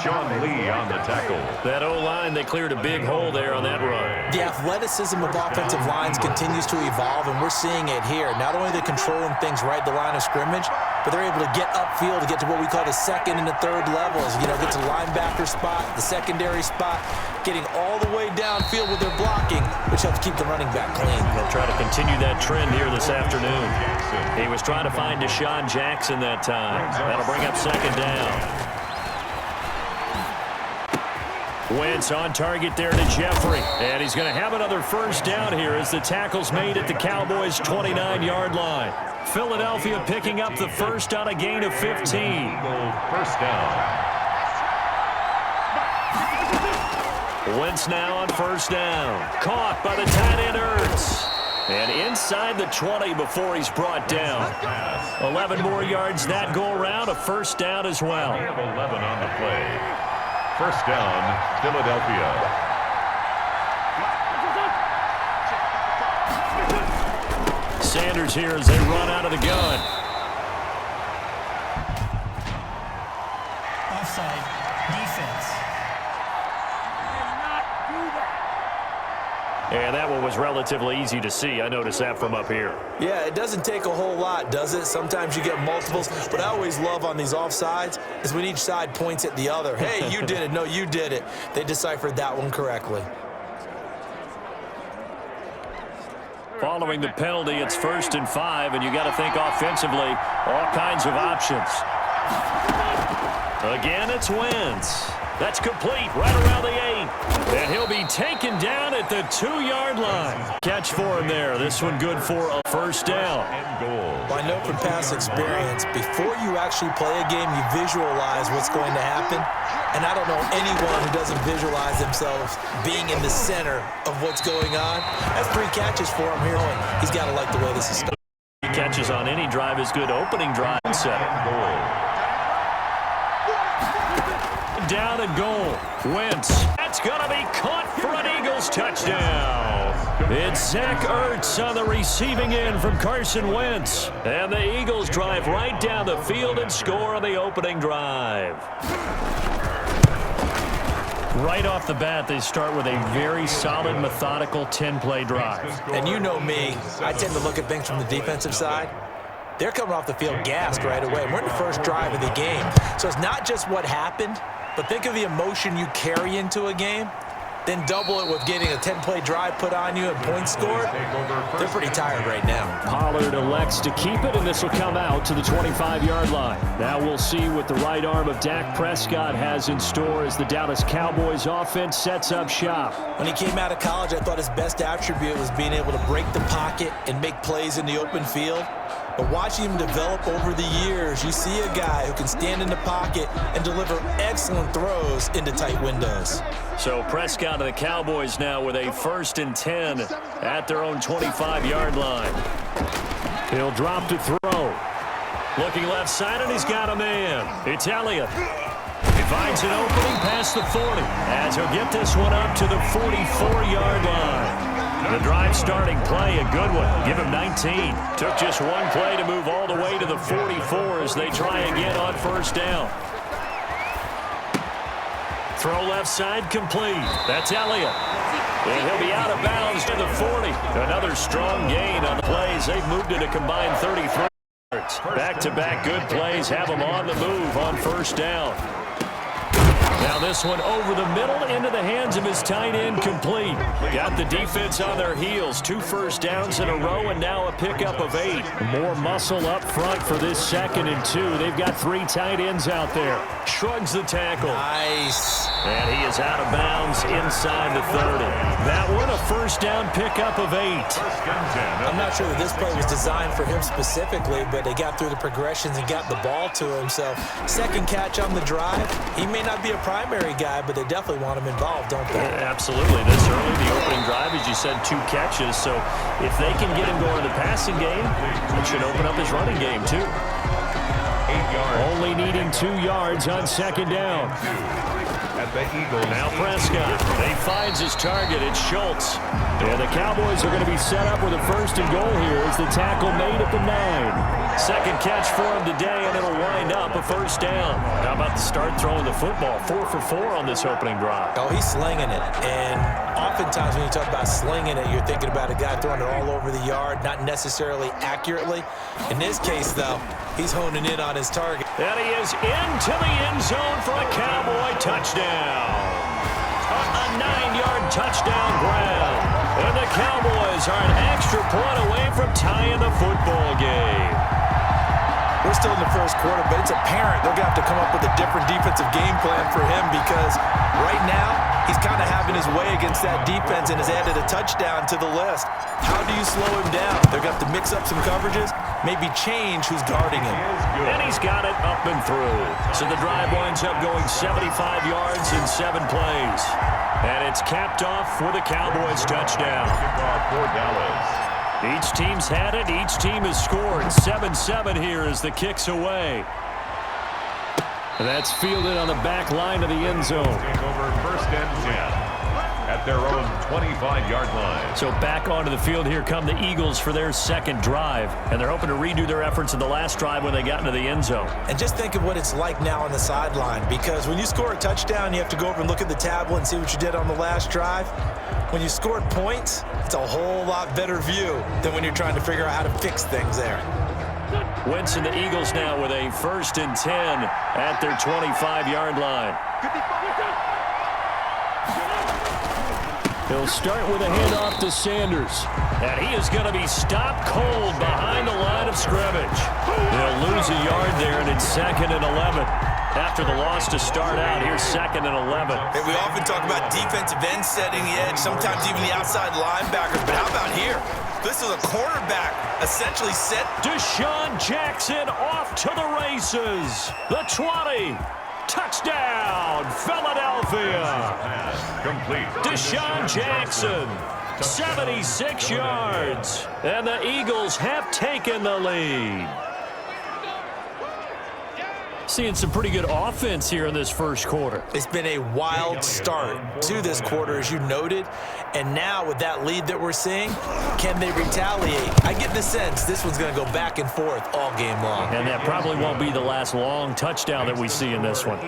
Sean Lee on the tackle. That O-line, they cleared a big hole there on that run. The athleticism of offensive lines continues to evolve, and we're seeing it here. Not only are they controlling things right at the line of scrimmage, but they're able to get upfield to get to what we call the 2nd and the 3rd levels. You know, get to the linebacker spot, the secondary spot, getting all the way downfield with their blocking, which helps keep the running back clean. They'll try to continue that trend here this afternoon. He was trying to find Deshaun Jackson that time. That'll bring up 2nd down. Wentz on target there to Jeffrey. And he's going to have another 1st down here as the tackle's made at the Cowboys' 29-yard line. Philadelphia picking up the 1st on a gain of 15. 1st down. Wentz now on 1st down. Caught by the tight end Ertz. And inside the 20 before he's brought down. 11 more yards that go around. A 1st down as well. We have 11 on the play. 1st down, Philadelphia. Sanders here as they run out of the gun. Offside defense. And that one was relatively easy to see. I noticed that from up here. Yeah, it doesn't take a whole lot, does it? Sometimes you get multiples. What I always love on these offsides is when each side points at the other. Hey, you did it. No, you did it. They deciphered that one correctly. Following the penalty, it's 1st and 5, and you got to think offensively, all kinds of options. Again, it's Wentz. That's complete right around the 8. And he'll be taken down at the 2-yard line. Catch for him there. This one good for a 1st down. And goal. Well, I know from past experience, before you actually play a game, you visualize what's going to happen. And I don't know anyone who doesn't visualize themselves being in the center of what's going on. That's 3 catches for him here. He's got to like the way this is going. Catches on any drive is good. Opening drive set. Goal. Down and goal. Wentz. That's going to be caught for an Eagles touchdown. It's Zach Ertz on the receiving end from Carson Wentz. And the Eagles drive right down the field and score on the opening drive. Right off the bat, they start with a very solid, methodical 10-play drive. And you know me, I tend to look at things from the defensive side. They're coming off the field gassed right away. We're in the first drive of the game. So it's not just what happened, but think of the emotion you carry into a game. Then double it with getting a 10-play drive put on you and points scored. They're pretty tired right now. Pollard elects to keep it, and this will come out to the 25-yard line. Now we'll see what the right arm of Dak Prescott has in store as the Dallas Cowboys offense sets up shop. When he came out of college, I thought his best attribute was being able to break the pocket and make plays in the open field. But watching him develop over the years, you see a guy who can stand in the pocket and deliver excellent throws into tight windows. So Prescott and the Cowboys now with a 1st and 10 at their own 25-yard line. He'll drop to throw. Looking left side, and he's got a man. It's Elliott. He finds an opening past the 40 as he'll get this one up to the 44-yard line. The drive starting play, a good one. Give him 19. Took just one play to move all the way to the 44 as they try again on 1st down. Throw left side complete. That's Elliott. And he'll be out of bounds to the 40. Another strong gain on the plays. They've moved it a combined 33 yards. Back-to-back good plays have them on the move on first down. Now this one over the middle into the hands of his tight end, complete. Got the defense on their heels. 2 first downs in a row and now a pickup of 8. More muscle up front for this 2nd and 2. They've got 3 tight ends out there. Shrugs the tackle. Nice. And he is out of bounds inside the 30. That one a first down pickup of 8. I'm not sure that this play was designed for him specifically, but they got through the progressions and got the ball to him. So 2nd catch on the drive. He may not be a primary guy, but they definitely want him involved, don't they? Absolutely. This early, the opening drive, as you said, 2 catches. So if they can get him going in the passing game, it should open up his running game too. 8 yards. Only needing 2 yards on 2nd down. At the Eagles. Now Prescott. He finds his target. It's Schultz. And the Cowboys are going to be set up with a 1st and goal here as the tackle made at the 9. 2nd catch for him today, and it'll wind up a first down. How about the start throwing the football? 4 for 4 on this opening drive. Oh, he's slinging it. And oftentimes when you talk about slinging it, you're thinking about a guy throwing it all over the yard, not necessarily accurately. In this case, though, he's honing in on his target. And he is into the end zone for a Cowboy touchdown. A 9-yard touchdown grab. And the Cowboys are an extra point away from tying the football game. We're still in the first quarter, but it's apparent they're going to have to come up with a different defensive game plan for him because right now he's kind of having his way against that defense and has added a touchdown to the list. How do you slow him down? They're going to have to mix up some coverages, maybe change who's guarding him. And he's got it up and through. So the drive winds up going 75 yards in 7 plays. And it's capped off with a Cowboys touchdown. For Dallas. Each team's had it. Each team has scored. 7-7 here as the kick's away. And that's fielded on the back line of the end zone. Take over 1st and 10 at their own 25-yard line. So back onto the field here come the Eagles for their 2nd drive. And they're hoping to redo their efforts in the last drive when they got into the end zone. And just think of what it's like now on the sideline, because when you score a touchdown, you have to go over and look at the tablet and see what you did on the last drive. When you scored points, it's a whole lot better view than when you're trying to figure out how to fix things there. Wentz and the Eagles now with a 1st and 10 at their 25-yard line. He'll start with a handoff to Sanders. And he is going to be stopped cold behind the line of scrimmage. They'll lose a yard there, and it's 2nd and 11. After the loss to start out, here's 2nd and 11. And we often talk about defensive ends setting the edge, sometimes even the outside linebackers. But how about here? This is a cornerback essentially set. Deshaun Jackson off to the races. The 20. Touchdown, Philadelphia. Complete. Deshaun Jackson, 76 yards. And the Eagles have taken the lead. Seeing some pretty good offense here in this first quarter. It's been a wild start to this quarter, as you noted. And now with that lead that we're seeing, can they retaliate? I get the sense this one's going to go back and forth all game long. And that probably won't be the last long touchdown that we see in this one.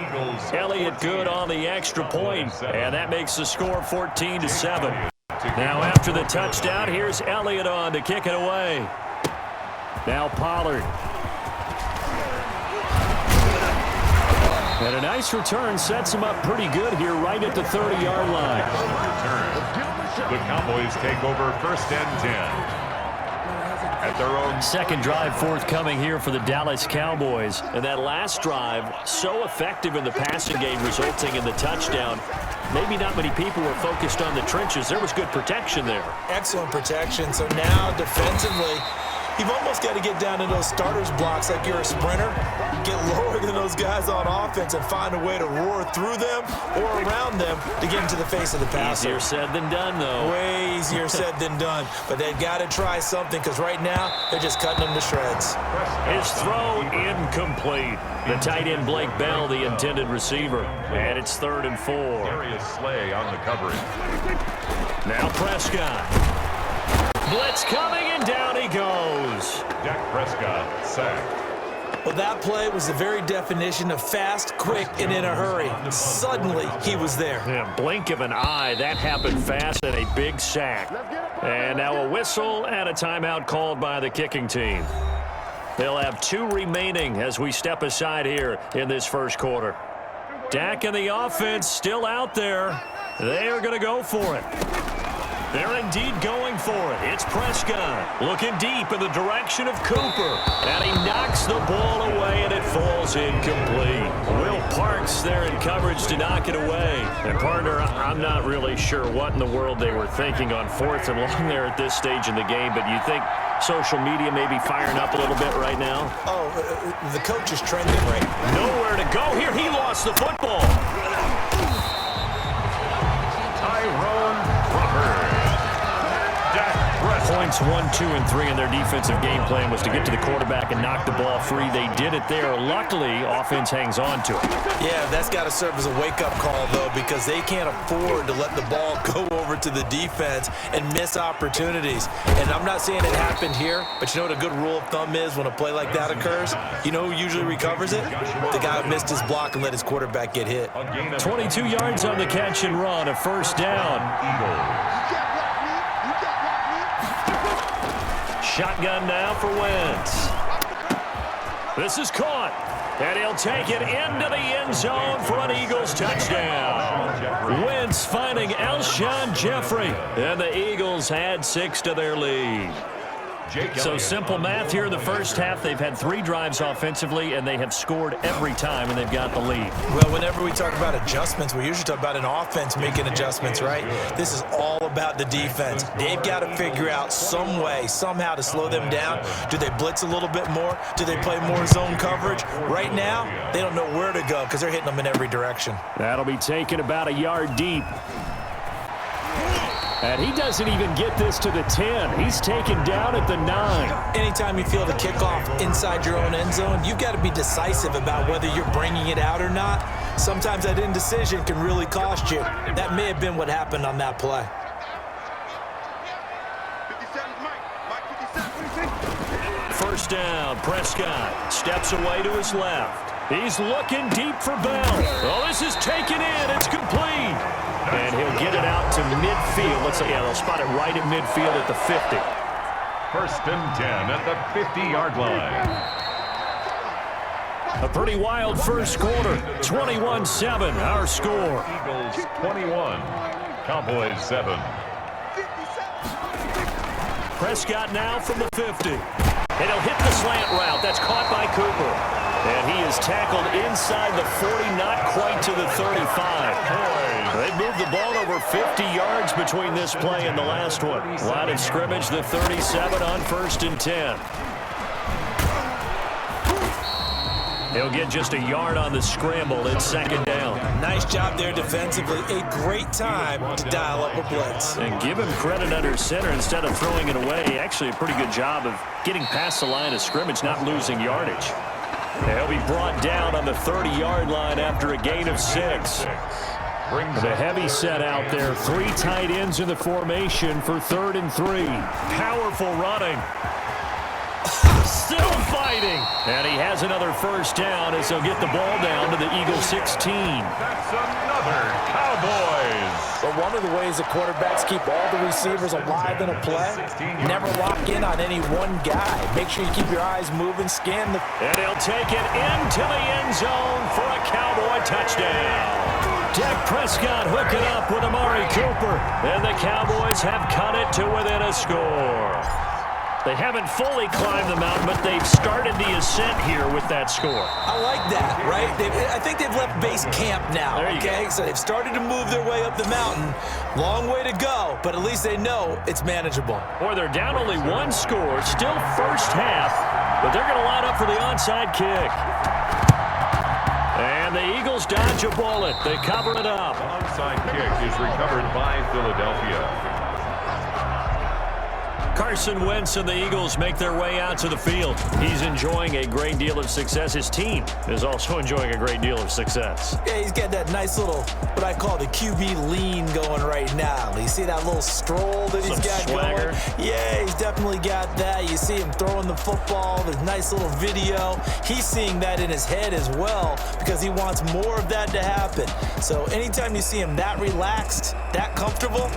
Elliott good on the extra point, and that makes the score 14-7. Now after the touchdown, here's Elliott on to kick it away. Now Pollard. And a nice return sets him up pretty good here right at the 30-yard line. The Cowboys take over 1st and 10 at their own. 2nd drive forthcoming here for the Dallas Cowboys. And that last drive, so effective in the passing game, resulting in the touchdown. Maybe not many people were focused on the trenches. There was good protection there. Excellent protection. So now defensively, you've almost got to get down to those starters blocks like you're a sprinter. Get lower than those guys on offense and find a way to roar through them or around them to get into the face of the passer. Easier said than done, though. Way easier said than done. But they've got to try something because right now they're just cutting them to shreds. His throw incomplete. The tight end Blake Bell, the intended receiver. And it's 3rd and 4. Darius Slay on the coverage. Now Prescott. Blitz coming, and down he goes. Dak Prescott sacked. Well, that play was the very definition of fast, quick, and in a hurry. Suddenly, he was there. Yeah, blink of an eye. That happened fast, and a big sack. And now a whistle and a timeout called by the kicking team. They'll have 2 remaining as we step aside here in this first quarter. Dak and the offense still out there. They are going to go for it. They're indeed going for it. It's Prescott looking deep in the direction of Cooper. And he knocks the ball away, and it falls incomplete. Will Parks there in coverage to knock it away. And, partner, I'm not really sure what in the world they were thinking on 4th and long there at this stage in the game, but you think social media may be firing up a little bit right now? Oh, the coach is trending right now. Nowhere to go here. He lost the football. Points 1, 2, and 3 in their defensive game plan was to get to the quarterback and knock the ball free. They did it there. Luckily, offense hangs on to it. Yeah, that's got to serve as a wake-up call, though, because they can't afford to let the ball go over to the defense and miss opportunities. And I'm not saying it happened here, but you know what a good rule of thumb is when a play like that occurs? You know who usually recovers it? The guy who missed his block and let his quarterback get hit. 22 yards on the catch and run, a first down. Shotgun now for Wentz. This is caught, and he'll take it into the end zone for an Eagles touchdown. Wentz finding Alshon Jeffrey, and the Eagles add 6 to their lead. So simple math here in the first half. They've had 3 drives offensively, and they have scored every time, and they've got the lead. Well, whenever we talk about adjustments, we usually talk about an offense making adjustments, right? This is all about the defense. They've got to figure out some way, somehow to slow them down. Do they blitz a little bit more? Do they play more zone coverage? Right now, they don't know where to go because they're hitting them in every direction. That'll be taken about a yard deep. And he doesn't even get this to the 10. He's taken down at the 9. Anytime you feel the kickoff inside your own end zone, you've got to be decisive about whether you're bringing it out or not. Sometimes that indecision can really cost you. That may have been what happened on that play. First down, Prescott steps away to his left. He's looking deep for Bell. Oh, this is taken in. It's complete. And he'll get it out to midfield. They'll spot it right at midfield at the 50. 1st and 10 at the 50-yard line. A pretty wild first quarter. 21-7, our score. Eagles 21, Cowboys 7. Prescott now from the 50. And he'll hit the slant route. That's caught by Cooper. And he is tackled inside the 40, not quite to the 35. They moved the ball over 50 yards between this play and the last one. Line of scrimmage, the 37 on 1st and 10. He'll get just a yard on the scramble. It's 2nd down. Nice job there defensively. A great time to dial up a blitz. And give him credit under center instead of throwing it away. Actually a pretty good job of getting past the line of scrimmage, not losing yardage. He'll be brought down on the 30-yard line after a gain of 6. The heavy set out there. 3 tight ends in the formation for 3rd and 3. Powerful running. Still fighting. And he has another first down as he'll get the ball down to the Eagles 16. That's another Cowboys. But one of the ways that quarterbacks keep all the receivers alive in a play, never lock in on any one guy. Make sure you keep your eyes moving, scan the... And he'll take it into the end zone for a Cowboy touchdown. Dak Prescott hooking up with Amari Cooper. And the Cowboys have cut it to within a score. They haven't fully climbed the mountain, but they've started the ascent here with that score. I like that, right? I think they've left base camp now, okay? So they've started to move their way up the mountain. Long way to go, but at least they know it's manageable. Boy, they're down only 1 score, still first half, but they're going to line up for the onside kick. And the Eagles dodge a bullet. They cover it up. The onside kick is recovered by Philadelphia. Carson Wentz and the Eagles make their way out to the field. He's enjoying a great deal of success. His team is also enjoying a great deal of success. Yeah, he's got that nice little, what I call the QB lean going right now. You see that little stroll that he's got swagger going? Yeah, he's definitely got that. You see him throwing the football, the nice little video. He's seeing that in his head as well because he wants more of that to happen. So anytime you see him that relaxed, that comfortable,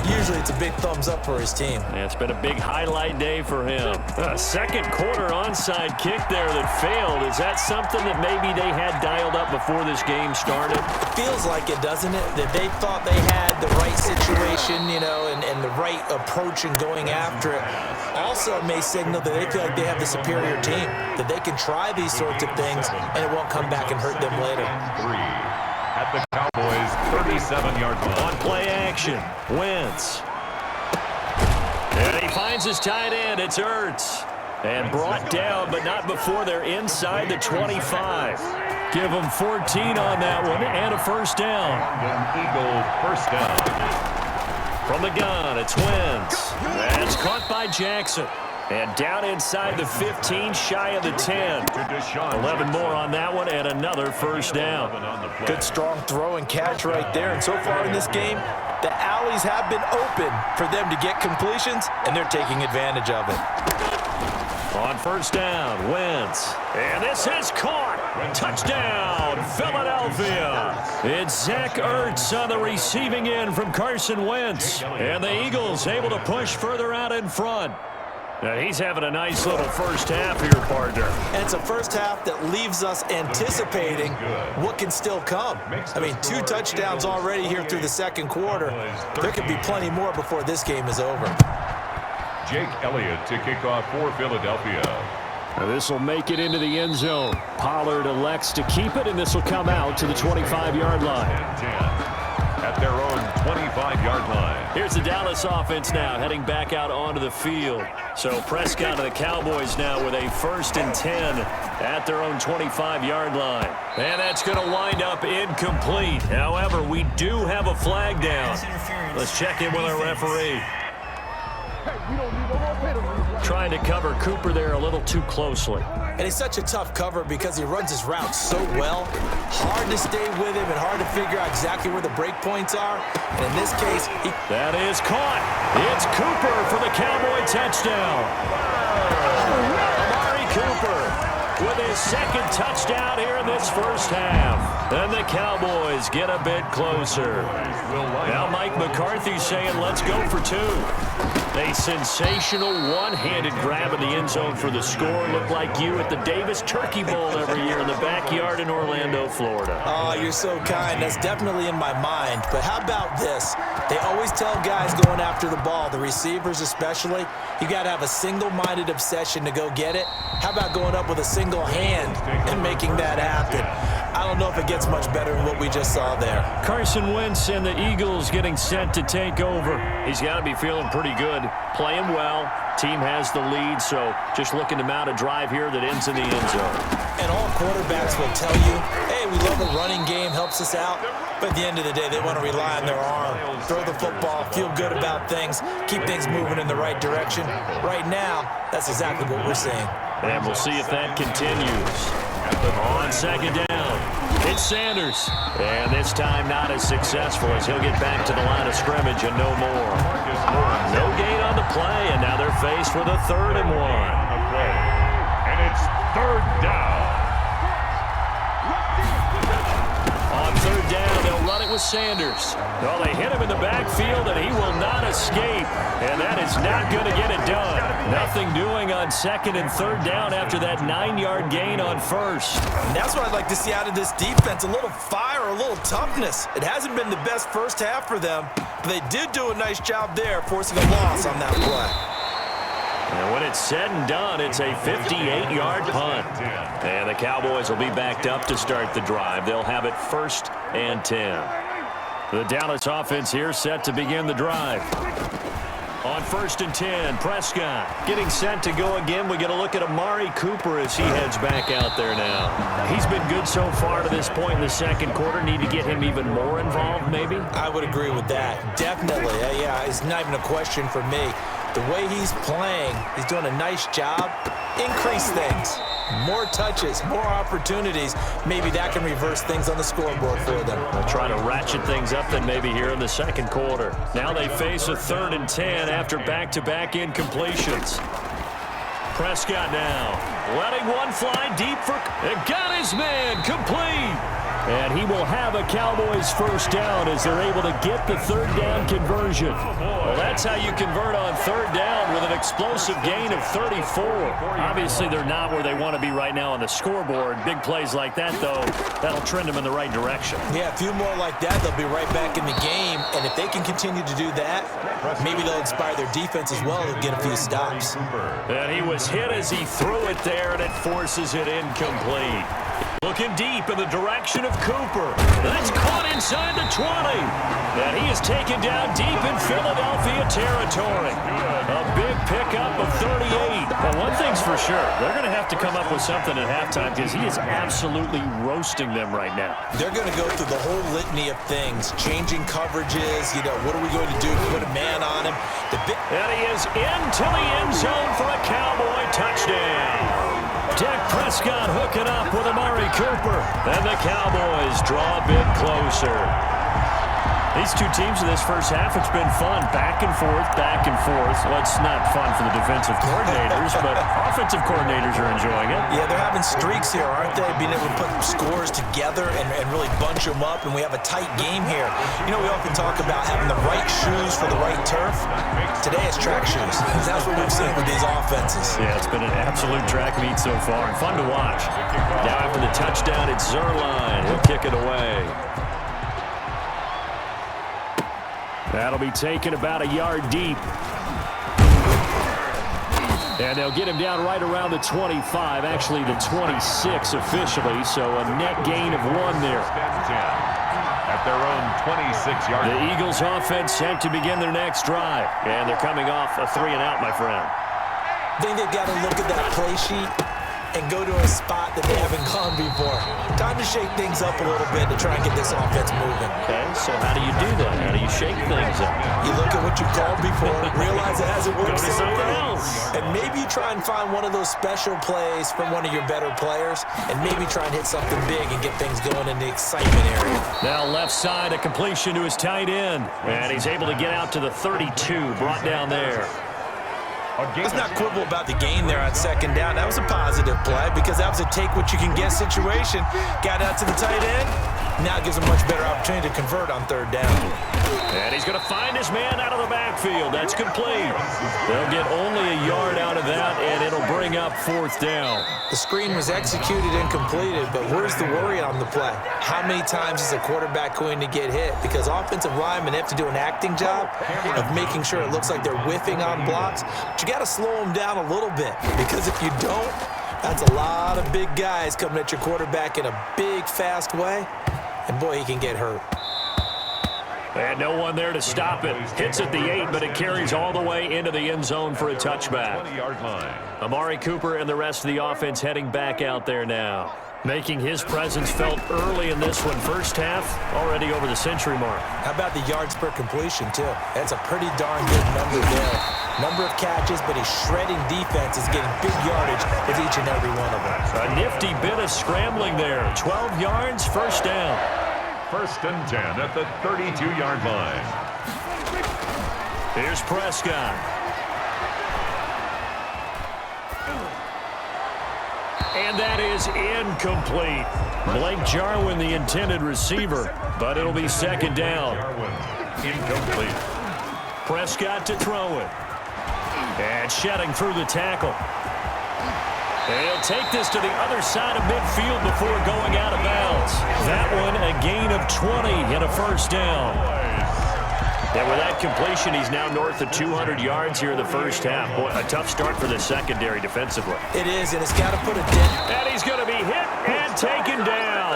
usually it's a big thumbs up for his team. Yeah, it's been a big highlight day for him. A second quarter onside kick there that failed. Is that something that maybe they had dialed up before this game started? It feels like it, doesn't it? That they thought they had the right situation, you know, and the right approach in going after it. Also may signal that they feel like they have the superior team, that they can try these sorts of things and it won't come back and hurt them later. 3 at the Cowboys' 37-yard line. On play action, Wentz. And he finds his tight end. It's Ertz. And brought down, but not before they're inside the 25. Give them 14 on that one and a first down. Eagle first down. From the gun, it's Wentz. That's caught by Jackson. And down inside the 15, shy of the 10. 11 more on that one and another first down. Good strong throw and catch right there. And so far in this game, the alleys have been open for them to get completions, and they're taking advantage of it. On first down, Wentz. And this is caught. Touchdown, Philadelphia. It's Zach Ertz on the receiving end from Carson Wentz. And the Eagles able to push further out in front. Now he's having a nice little first half here, partner. And it's a first half that leaves us anticipating what can still come. I mean, 2 touchdowns already here through the second quarter. There could be plenty more before this game is over. Jake Elliott to kick off for Philadelphia. This will make it into the end zone. Pollard elects to keep it, and this will come out to the 25-yard line. At their own 25-yard line. Here's the Dallas offense now heading back out onto the field. So Prescott and the Cowboys now with a 1st and 10 at their own 25-yard line. And that's going to wind up incomplete. However, we do have a flag down. Let's check in with our referee. Trying to cover Cooper there a little too closely. And he's such a tough cover because he runs his route so well. Hard to stay with him and hard to figure out exactly where the break points are. And in this case, that is caught. It's Cooper for the Cowboy touchdown. Amari Cooper with his 2nd touchdown here in this first half. And the Cowboys get a bit closer. Now Mike McCarthy's saying, let's go for 2. A sensational one-handed grab in the end zone for the score. Looked like you at the Davis Turkey Bowl every year in the backyard in Orlando, Florida. Oh, you're so kind. That's definitely in my mind. But how about this? They always tell guys going after the ball, the receivers especially, you got to have a single-minded obsession to go get it. How about going up with a single hand and making that happen? I don't know if it gets much better than what we just saw there. Carson Wentz and the Eagles getting set to take over. He's got to be feeling pretty good. Playing well. Team has the lead, so just looking to mount a drive here that ends in the end zone. And all quarterbacks will tell you, hey, we love a running game, helps us out. But at the end of the day, they want to rely on their arm. Throw the football, feel good about things, keep things moving in the right direction. Right now, that's exactly what we're seeing. And we'll see if that continues. On 2nd down, it's Sanders. And this time not as successful as he'll get back to the line of scrimmage and no more. No gain on the play, and now they're faced with a 3rd and 1. And it's 3rd down. On 3rd down, they'll run it with Sanders. Well, they hit him in the backfield, and he will not escape. And that is not going to get it done. Nothing doing on 2nd and 3rd down after that 9-yard gain on 1st. And that's what I'd like to see out of this defense, a little fire, a little toughness. It hasn't been the best first half for them, but they did do a nice job there, forcing a loss on that play. And when it's said and done, it's a 58-yard punt. And the Cowboys will be backed up to start the drive. They'll have it 1st and 10. The Dallas offense here set to begin the drive. On 1st and 10, Prescott getting set to go again. We get a look at Amari Cooper as he heads back out there now. He's been good so far to this point in the second quarter. Need to get him even more involved, maybe? I would agree with that. Definitely. Yeah, it's not even a question for me. The way he's playing, he's doing a nice job. Increase things. More touches, more opportunities. Maybe that can reverse things on the scoreboard for them. They'll try to ratchet things up then maybe here in the second quarter. Now they face a 3rd and 10 after back-to-back incompletions. Prescott now letting one fly deep for... Got his man complete. And he will have a Cowboys first down as they're able to get the third down conversion. Well, that's how you convert on third down with an explosive gain of 34. Obviously, they're not where they want to be right now on the scoreboard. Big plays like that, though, that'll trend them in the right direction. Yeah, a few more like that, they'll be right back in the game. And if they can continue to do that, maybe they'll inspire their defense as well and get a few stops. And he was hit as he threw it there, and it forces it incomplete. Looking deep in the direction of Cooper. That's caught inside the 20. And he is taken down deep in Philadelphia territory. A big pickup of 38. Well, one thing's for sure. They're going to have to come up with something at halftime because he is absolutely roasting them right now. They're going to go through the whole litany of things, changing coverages, what are we going to do? Put a man on him. And he is into the end zone for a Cowboy touchdown. Dak Prescott hooking up with Amari Cooper. And the Cowboys draw a bit closer. These two teams in this first half, it's been fun. Back and forth, back and forth. Well, it's not fun for the defensive coordinators, but offensive coordinators are enjoying it. Yeah, they're having streaks here, aren't they? Being able to put scores together and really bunch them up, and we have a tight game here. We often talk about having the right shoes for the right turf. Today it's track shoes. That's what we've seen with these offenses. Yeah, it's been an absolute track meet so far, and fun to watch. Now after the touchdown, it's Zerline. He'll kick it away. That'll be taken about a yard deep. And they'll get him down right around the 25, actually the 26 officially, so a net gain of 1 there. At their own 26-yard line. The Eagles offense set to begin their next drive, and they're coming off a 3-and-out, my friend. I think they've got to look at that play sheet and go to a spot that they haven't gone before. Time to shake things up a little bit to try and get this offense moving. Okay, so how do you do that? How do you shake things up? You look at what you've called before, realize it hasn't worked Go to something else. And maybe you try and find one of those special plays from one of your better players, and maybe try and hit something big and get things going in the excitement area. Now left side, a completion to his tight end. And he's able to get out to the 32, brought down there. Let's not quibble about the gain there on second down. That was a positive play because that was a take-what-you-can-get situation. Got out to the tight end. Now it gives him a much better opportunity to convert on third down. And he's going to find his man out of the backfield. That's complete. They'll get only a yard out of that, and it'll bring up fourth down. The screen was executed and completed, but where's the worry on the play? How many times is a quarterback going to get hit? Because offensive linemen have to do an acting job of making sure it looks like they're whiffing on blocks. But you got to slow them down a little bit, because if you don't, that's a lot of big guys coming at your quarterback in a big, fast way. And boy, he can get hurt. And no one there to stop it. Hits at the 8, but it carries all the way into the end zone for a touchback. 20-yard line. Amari Cooper and the rest of the offense heading back out there now. Making his presence felt early in this one. First half, already over the century mark. How about the yards per completion, too? That's a pretty darn good number there. Number of catches, but he's shredding defenses, getting big yardage with each and every one of them. A nifty bit of scrambling there. 12 yards, first down. First and 10 at the 32-yard line. Here's Prescott. And that is incomplete. Blake Jarwin, the intended receiver, but it'll be second down. Jarwin, incomplete. Prescott to throw it. And shedding through the tackle. And he'll take this to the other side of midfield before going out of bounds. That one a gain of 20 and a first down. And with that completion, he's now north of 200 yards here in the first half. Boy, a tough start for the secondary defensively. It is, and it's got to put a dent. And he's going to be hit and taken down.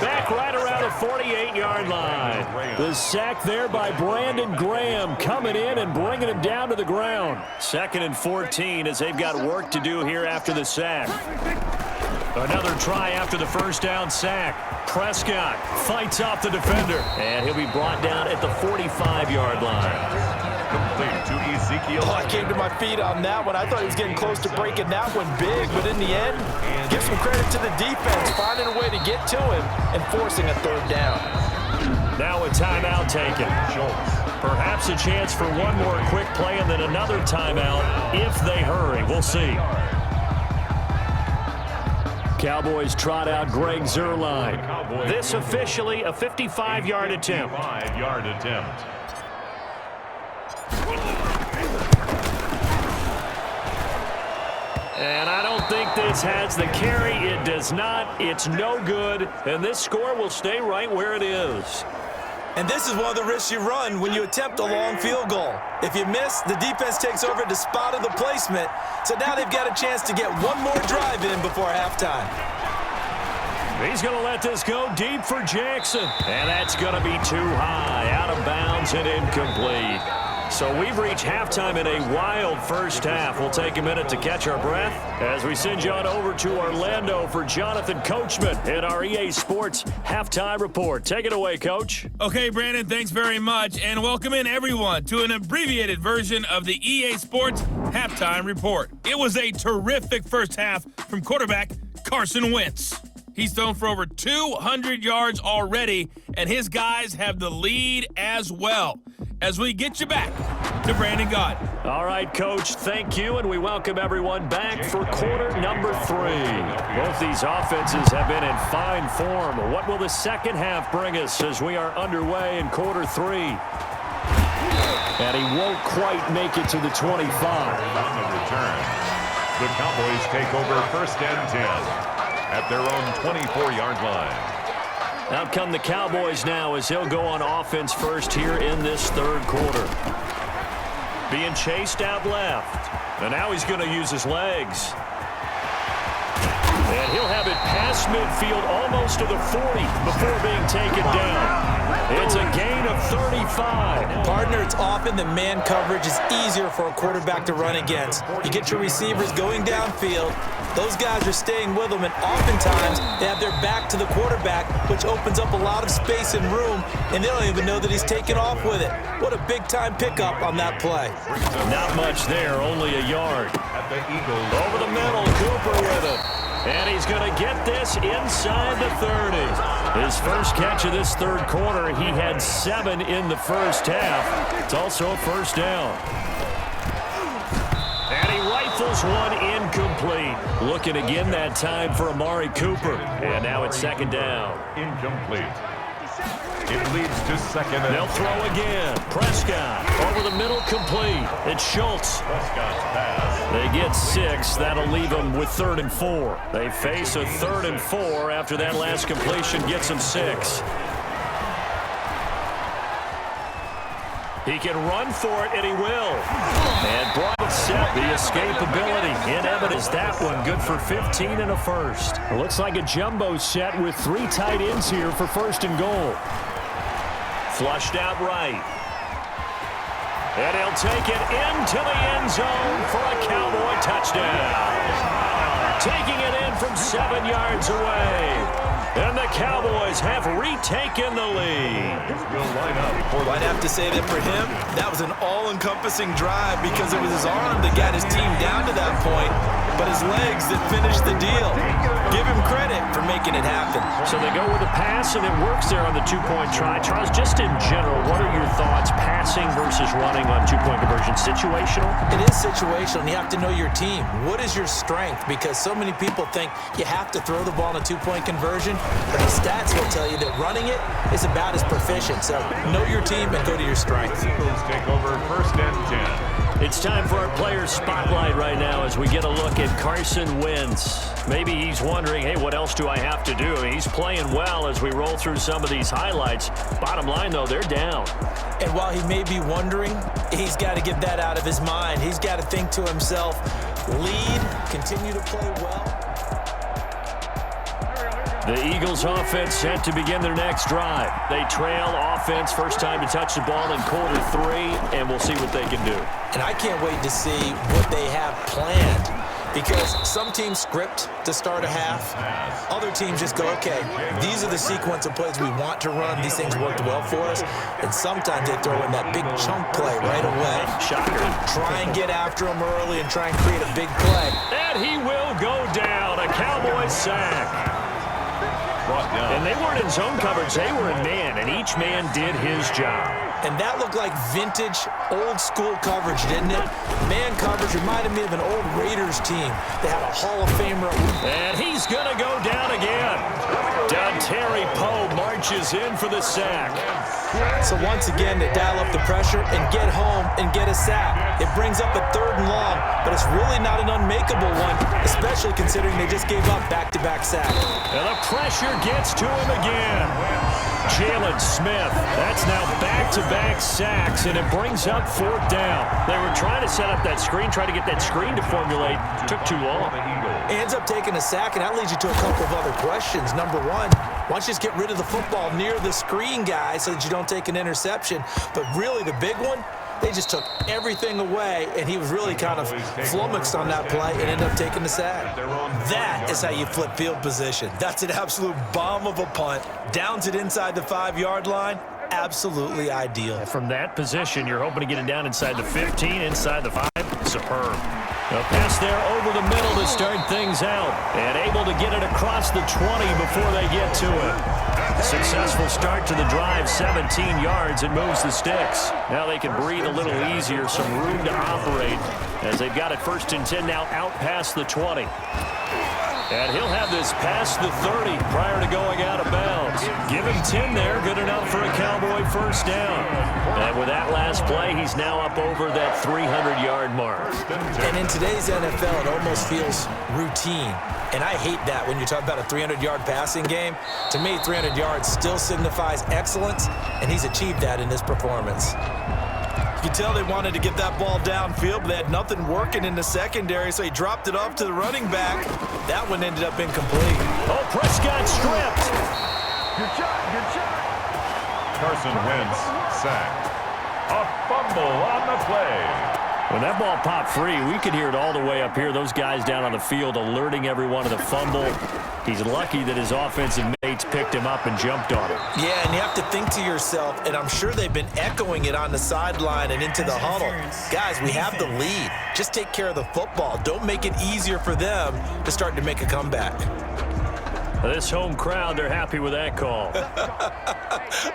Back right around the 48-yard line. The sack there by Brandon Graham coming in and bringing him down to the ground. 2nd and 14 as they've got work to do here after the sack. Another try after the first down sack. Prescott fights off the defender, and he'll be brought down at the 45-yard line. Complete to Ezekiel. Oh, I came to my feet on that one. I thought he was getting close to breaking that one big, but in the end, give some credit to the defense, finding a way to get to him and forcing a third down. Now a timeout taken. Perhaps a chance for one more quick play and then another timeout if they hurry. We'll see. Cowboys trot out Greg Zuerlein. This officially a 55-yard attempt. 55-yard attempt. And I don't think this has the carry. It does not. It's no good. And this score will stay right where it is. And this is one of the risks you run when you attempt a long field goal. If you miss, the defense takes over the spot of the placement. So now they've got a chance to get one more drive in before halftime. He's going to let this go deep for Jackson. And that's going to be too high, out of bounds and incomplete. So we've reached halftime in a wild first half. We'll take a minute to catch our breath as we send you on over to Orlando for Jonathan Coachman in our EA Sports Halftime Report. Take it away, Coach. Okay, Brandon, thanks very much, and welcome in everyone to an abbreviated version of the EA Sports Halftime Report. It was a terrific first half from quarterback Carson Wentz. He's thrown for over 200 yards already, and his guys have the lead as well. As we get you back to Brandon Gaudin. All right, Coach, thank you, and we welcome everyone back for quarter number 3. Both these offenses have been in fine form. What will the second half bring us as we are underway in quarter 3? And he won't quite make it to the 25. On the return, the Cowboys take over first and 10 at their own 24-yard line. Out come the Cowboys now as he'll go on offense first here in this third quarter. Being chased out left. And now he's going to use his legs. And he'll have it past midfield almost to the 40 before being taken down. It's a gain of 35. Partner, it's often that man coverage is easier for a quarterback to run against. You get your receivers going downfield. Those guys are staying with them, and oftentimes they have their back to the quarterback, which opens up a lot of space and room, and they don't even know that he's taken off with it. What a big-time pickup on that play. Not much there, only a yard. At the Eagles. Over the middle, Cooper with it. And he's going to get this inside the 30. His first catch of this third quarter, he had 7 in the first half. It's also a first down. And he rifles one incomplete. Looking again that time for Amari Cooper. And now it's second down. Incomplete. It leads to second and They'll throw again. Prescott over the middle, complete. It's Schultz. Prescott's pass. They get 6. That'll leave them with 3rd and 4. They face a 3rd and 4 after that last completion gets them 6. He can run for it, and he will. And brought it set. The escapability in evidence. That one good for 15 and a first. It looks like a jumbo set with 3 tight ends here for first and goal. Flushed out right. And he'll take it into the end zone for a Cowboy touchdown. Taking it in from 7 yards away. And the Cowboys have retaken the lead. Will line up for I'd have to say that for him, that was an all-encompassing drive because it was his arm that got his team down to that point, but his legs that finished the deal. Give him credit for making it happen. So they go with a pass, and it works there on the 2-point try. Charles, just in general, what are your thoughts, passing versus running on 2-point conversion? Situational? It is situational, and you have to know your team. What is your strength? Because so many people think you have to throw the ball in a 2-point conversion, but the stats will tell you that running it is about as proficient. So know your team and go to your strengths. Eagles take over first and 10. It's time for our player spotlight right now as we get a look at Carson Wentz. Maybe he's wondering, hey, what else do I have to do? He's playing well as we roll through some of these highlights. Bottom line, though, they're down. And while he may be wondering, he's got to get that out of his mind. He's got to think to himself, lead, continue to play well. The Eagles offense set to begin their next drive. They trail offense, first time to touch the ball in quarter 3, and we'll see what they can do. And I can't wait to see what they have planned, because some teams script to start a half. Other teams just go, okay, these are the sequence of plays we want to run. These things worked well for us. And sometimes they throw in that big chunk play right away. Shocker. Try and get after them early and try and create a big play. And he will go down. A Cowboys sack. And they weren't in zone coverage. They were in man, and each man did his job. And that looked like vintage, old-school coverage, didn't it? Man coverage reminded me of an old Raiders team. They had a Hall of Famer. And he's going to go down again. Terry Poe marches in for the sack. So once again, they dial up the pressure and get home and get a sack. It brings up a 3rd and long, but it's really not an unmakeable one, especially considering they just gave up back-to-back sacks. And the pressure gets to him again. Jalen Smith, that's now back-to-back sacks, and it brings up 4th down. They were trying to set up that screen, try to get that screen to formulate. Took too long. Ends up taking a sack, and that leads you to a couple of other questions. Number one, why don't you just get rid of the football near the screen guy so that you don't take an interception? But really, the big one, they just took everything away, and he was really kind of flummoxed on that play and ended up taking the sack. That is how you flip field position. That's an absolute bomb of a punt. Downs it inside the 5-yard line. Absolutely ideal. From that position, you're hoping to get it down inside the 15, inside the 5. Superb. A pass there over the middle to start things out. And able to get it across the 20 before they get to it. Successful start to the drive, 17 yards. It moves the sticks. Now they can breathe a little easier, some room to operate as they've got it 1st and 10 now out past the 20. And he'll have this past the 30 prior to going out of bounds. Give him 10 there, good enough for a Cowboy 1st down. And with that last play, he's now up over that 300-yard mark. And in today's NFL, it almost feels routine. And I hate that when you talk about a 300-yard passing game. To me, 300 yards still signifies excellence, and he's achieved that in this performance. You can tell they wanted to get that ball downfield, but they had nothing working in the secondary, so he dropped it off to the running back. That one ended up incomplete. Oh, Prescott stripped. Good shot. Carson Wentz sacked. A fumble on the play. When that ball popped free, we could hear it all the way up here. Those guys down on the field alerting everyone of the fumble. He's lucky that his offensive mates picked him up and jumped on him. Yeah, and you have to think to yourself, and I'm sure they've been echoing it on the sideline and into the huddle. Guys, we have the lead. Just take care of the football. Don't make it easier for them to start to make a comeback. This home crowd, they're happy with that call.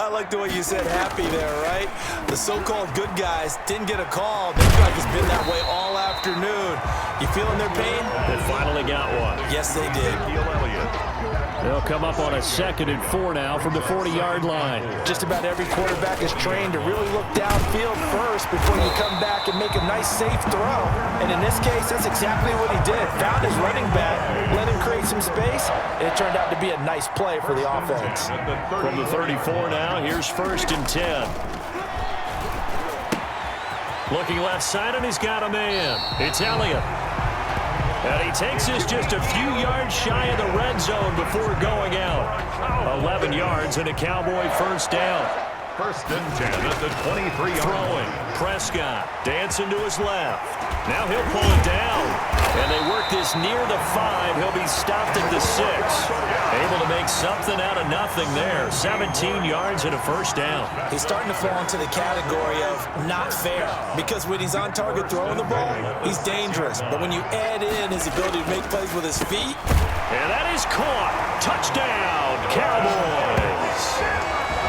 I like the way you said happy there, right? The so-called good guys didn't get a call. This like it's been that way all afternoon. You feeling their pain? They finally got one. Yes, they did. They'll come up on a 2nd and 4 now from the 40-yard line. Just about every quarterback is trained to really look downfield first before you come back and make a nice, safe throw. And in this case, that's exactly what he did. Found his running back, let him create some space, and it turned out to be a nice play for the offense. From the 34 now, here's 1st and 10. Looking left side, and he's got a man. It's Elliott. And he takes this just a few yards shy of the red zone before going out. 11 yards and a Cowboy 1st down. 1st and 10 at the 23-yard Throwing. line. Prescott dancing to his left. Now he'll pull it down. And they work this near the 5. He'll be stopped at the 6. Able to make something out of nothing there. 17 yards and a 1st down. He's starting to fall into the category of not fair, because when he's on target throwing the ball, he's dangerous. But when you add in his ability to make plays with his feet. And that is caught. Touchdown, Cowboys.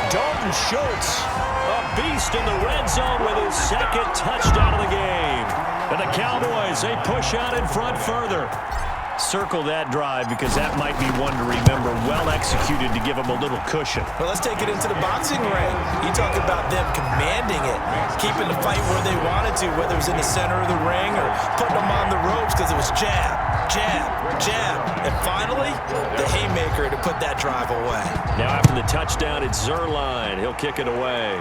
Dalton Schultz, a beast in the red zone with his 2nd touchdown of the game. And the Cowboys, they push out in front further. Circle that drive because that might be one to remember. Well executed to give them a little cushion. Well, let's take it into the boxing ring. You talk about them commanding it, keeping the fight where they wanted to, whether it was in the center of the ring or putting them on the ropes because it was jab, jab, jab. And finally, the haymaker to put that drive away. Now after the touchdown, it's Zerline. He'll kick it away.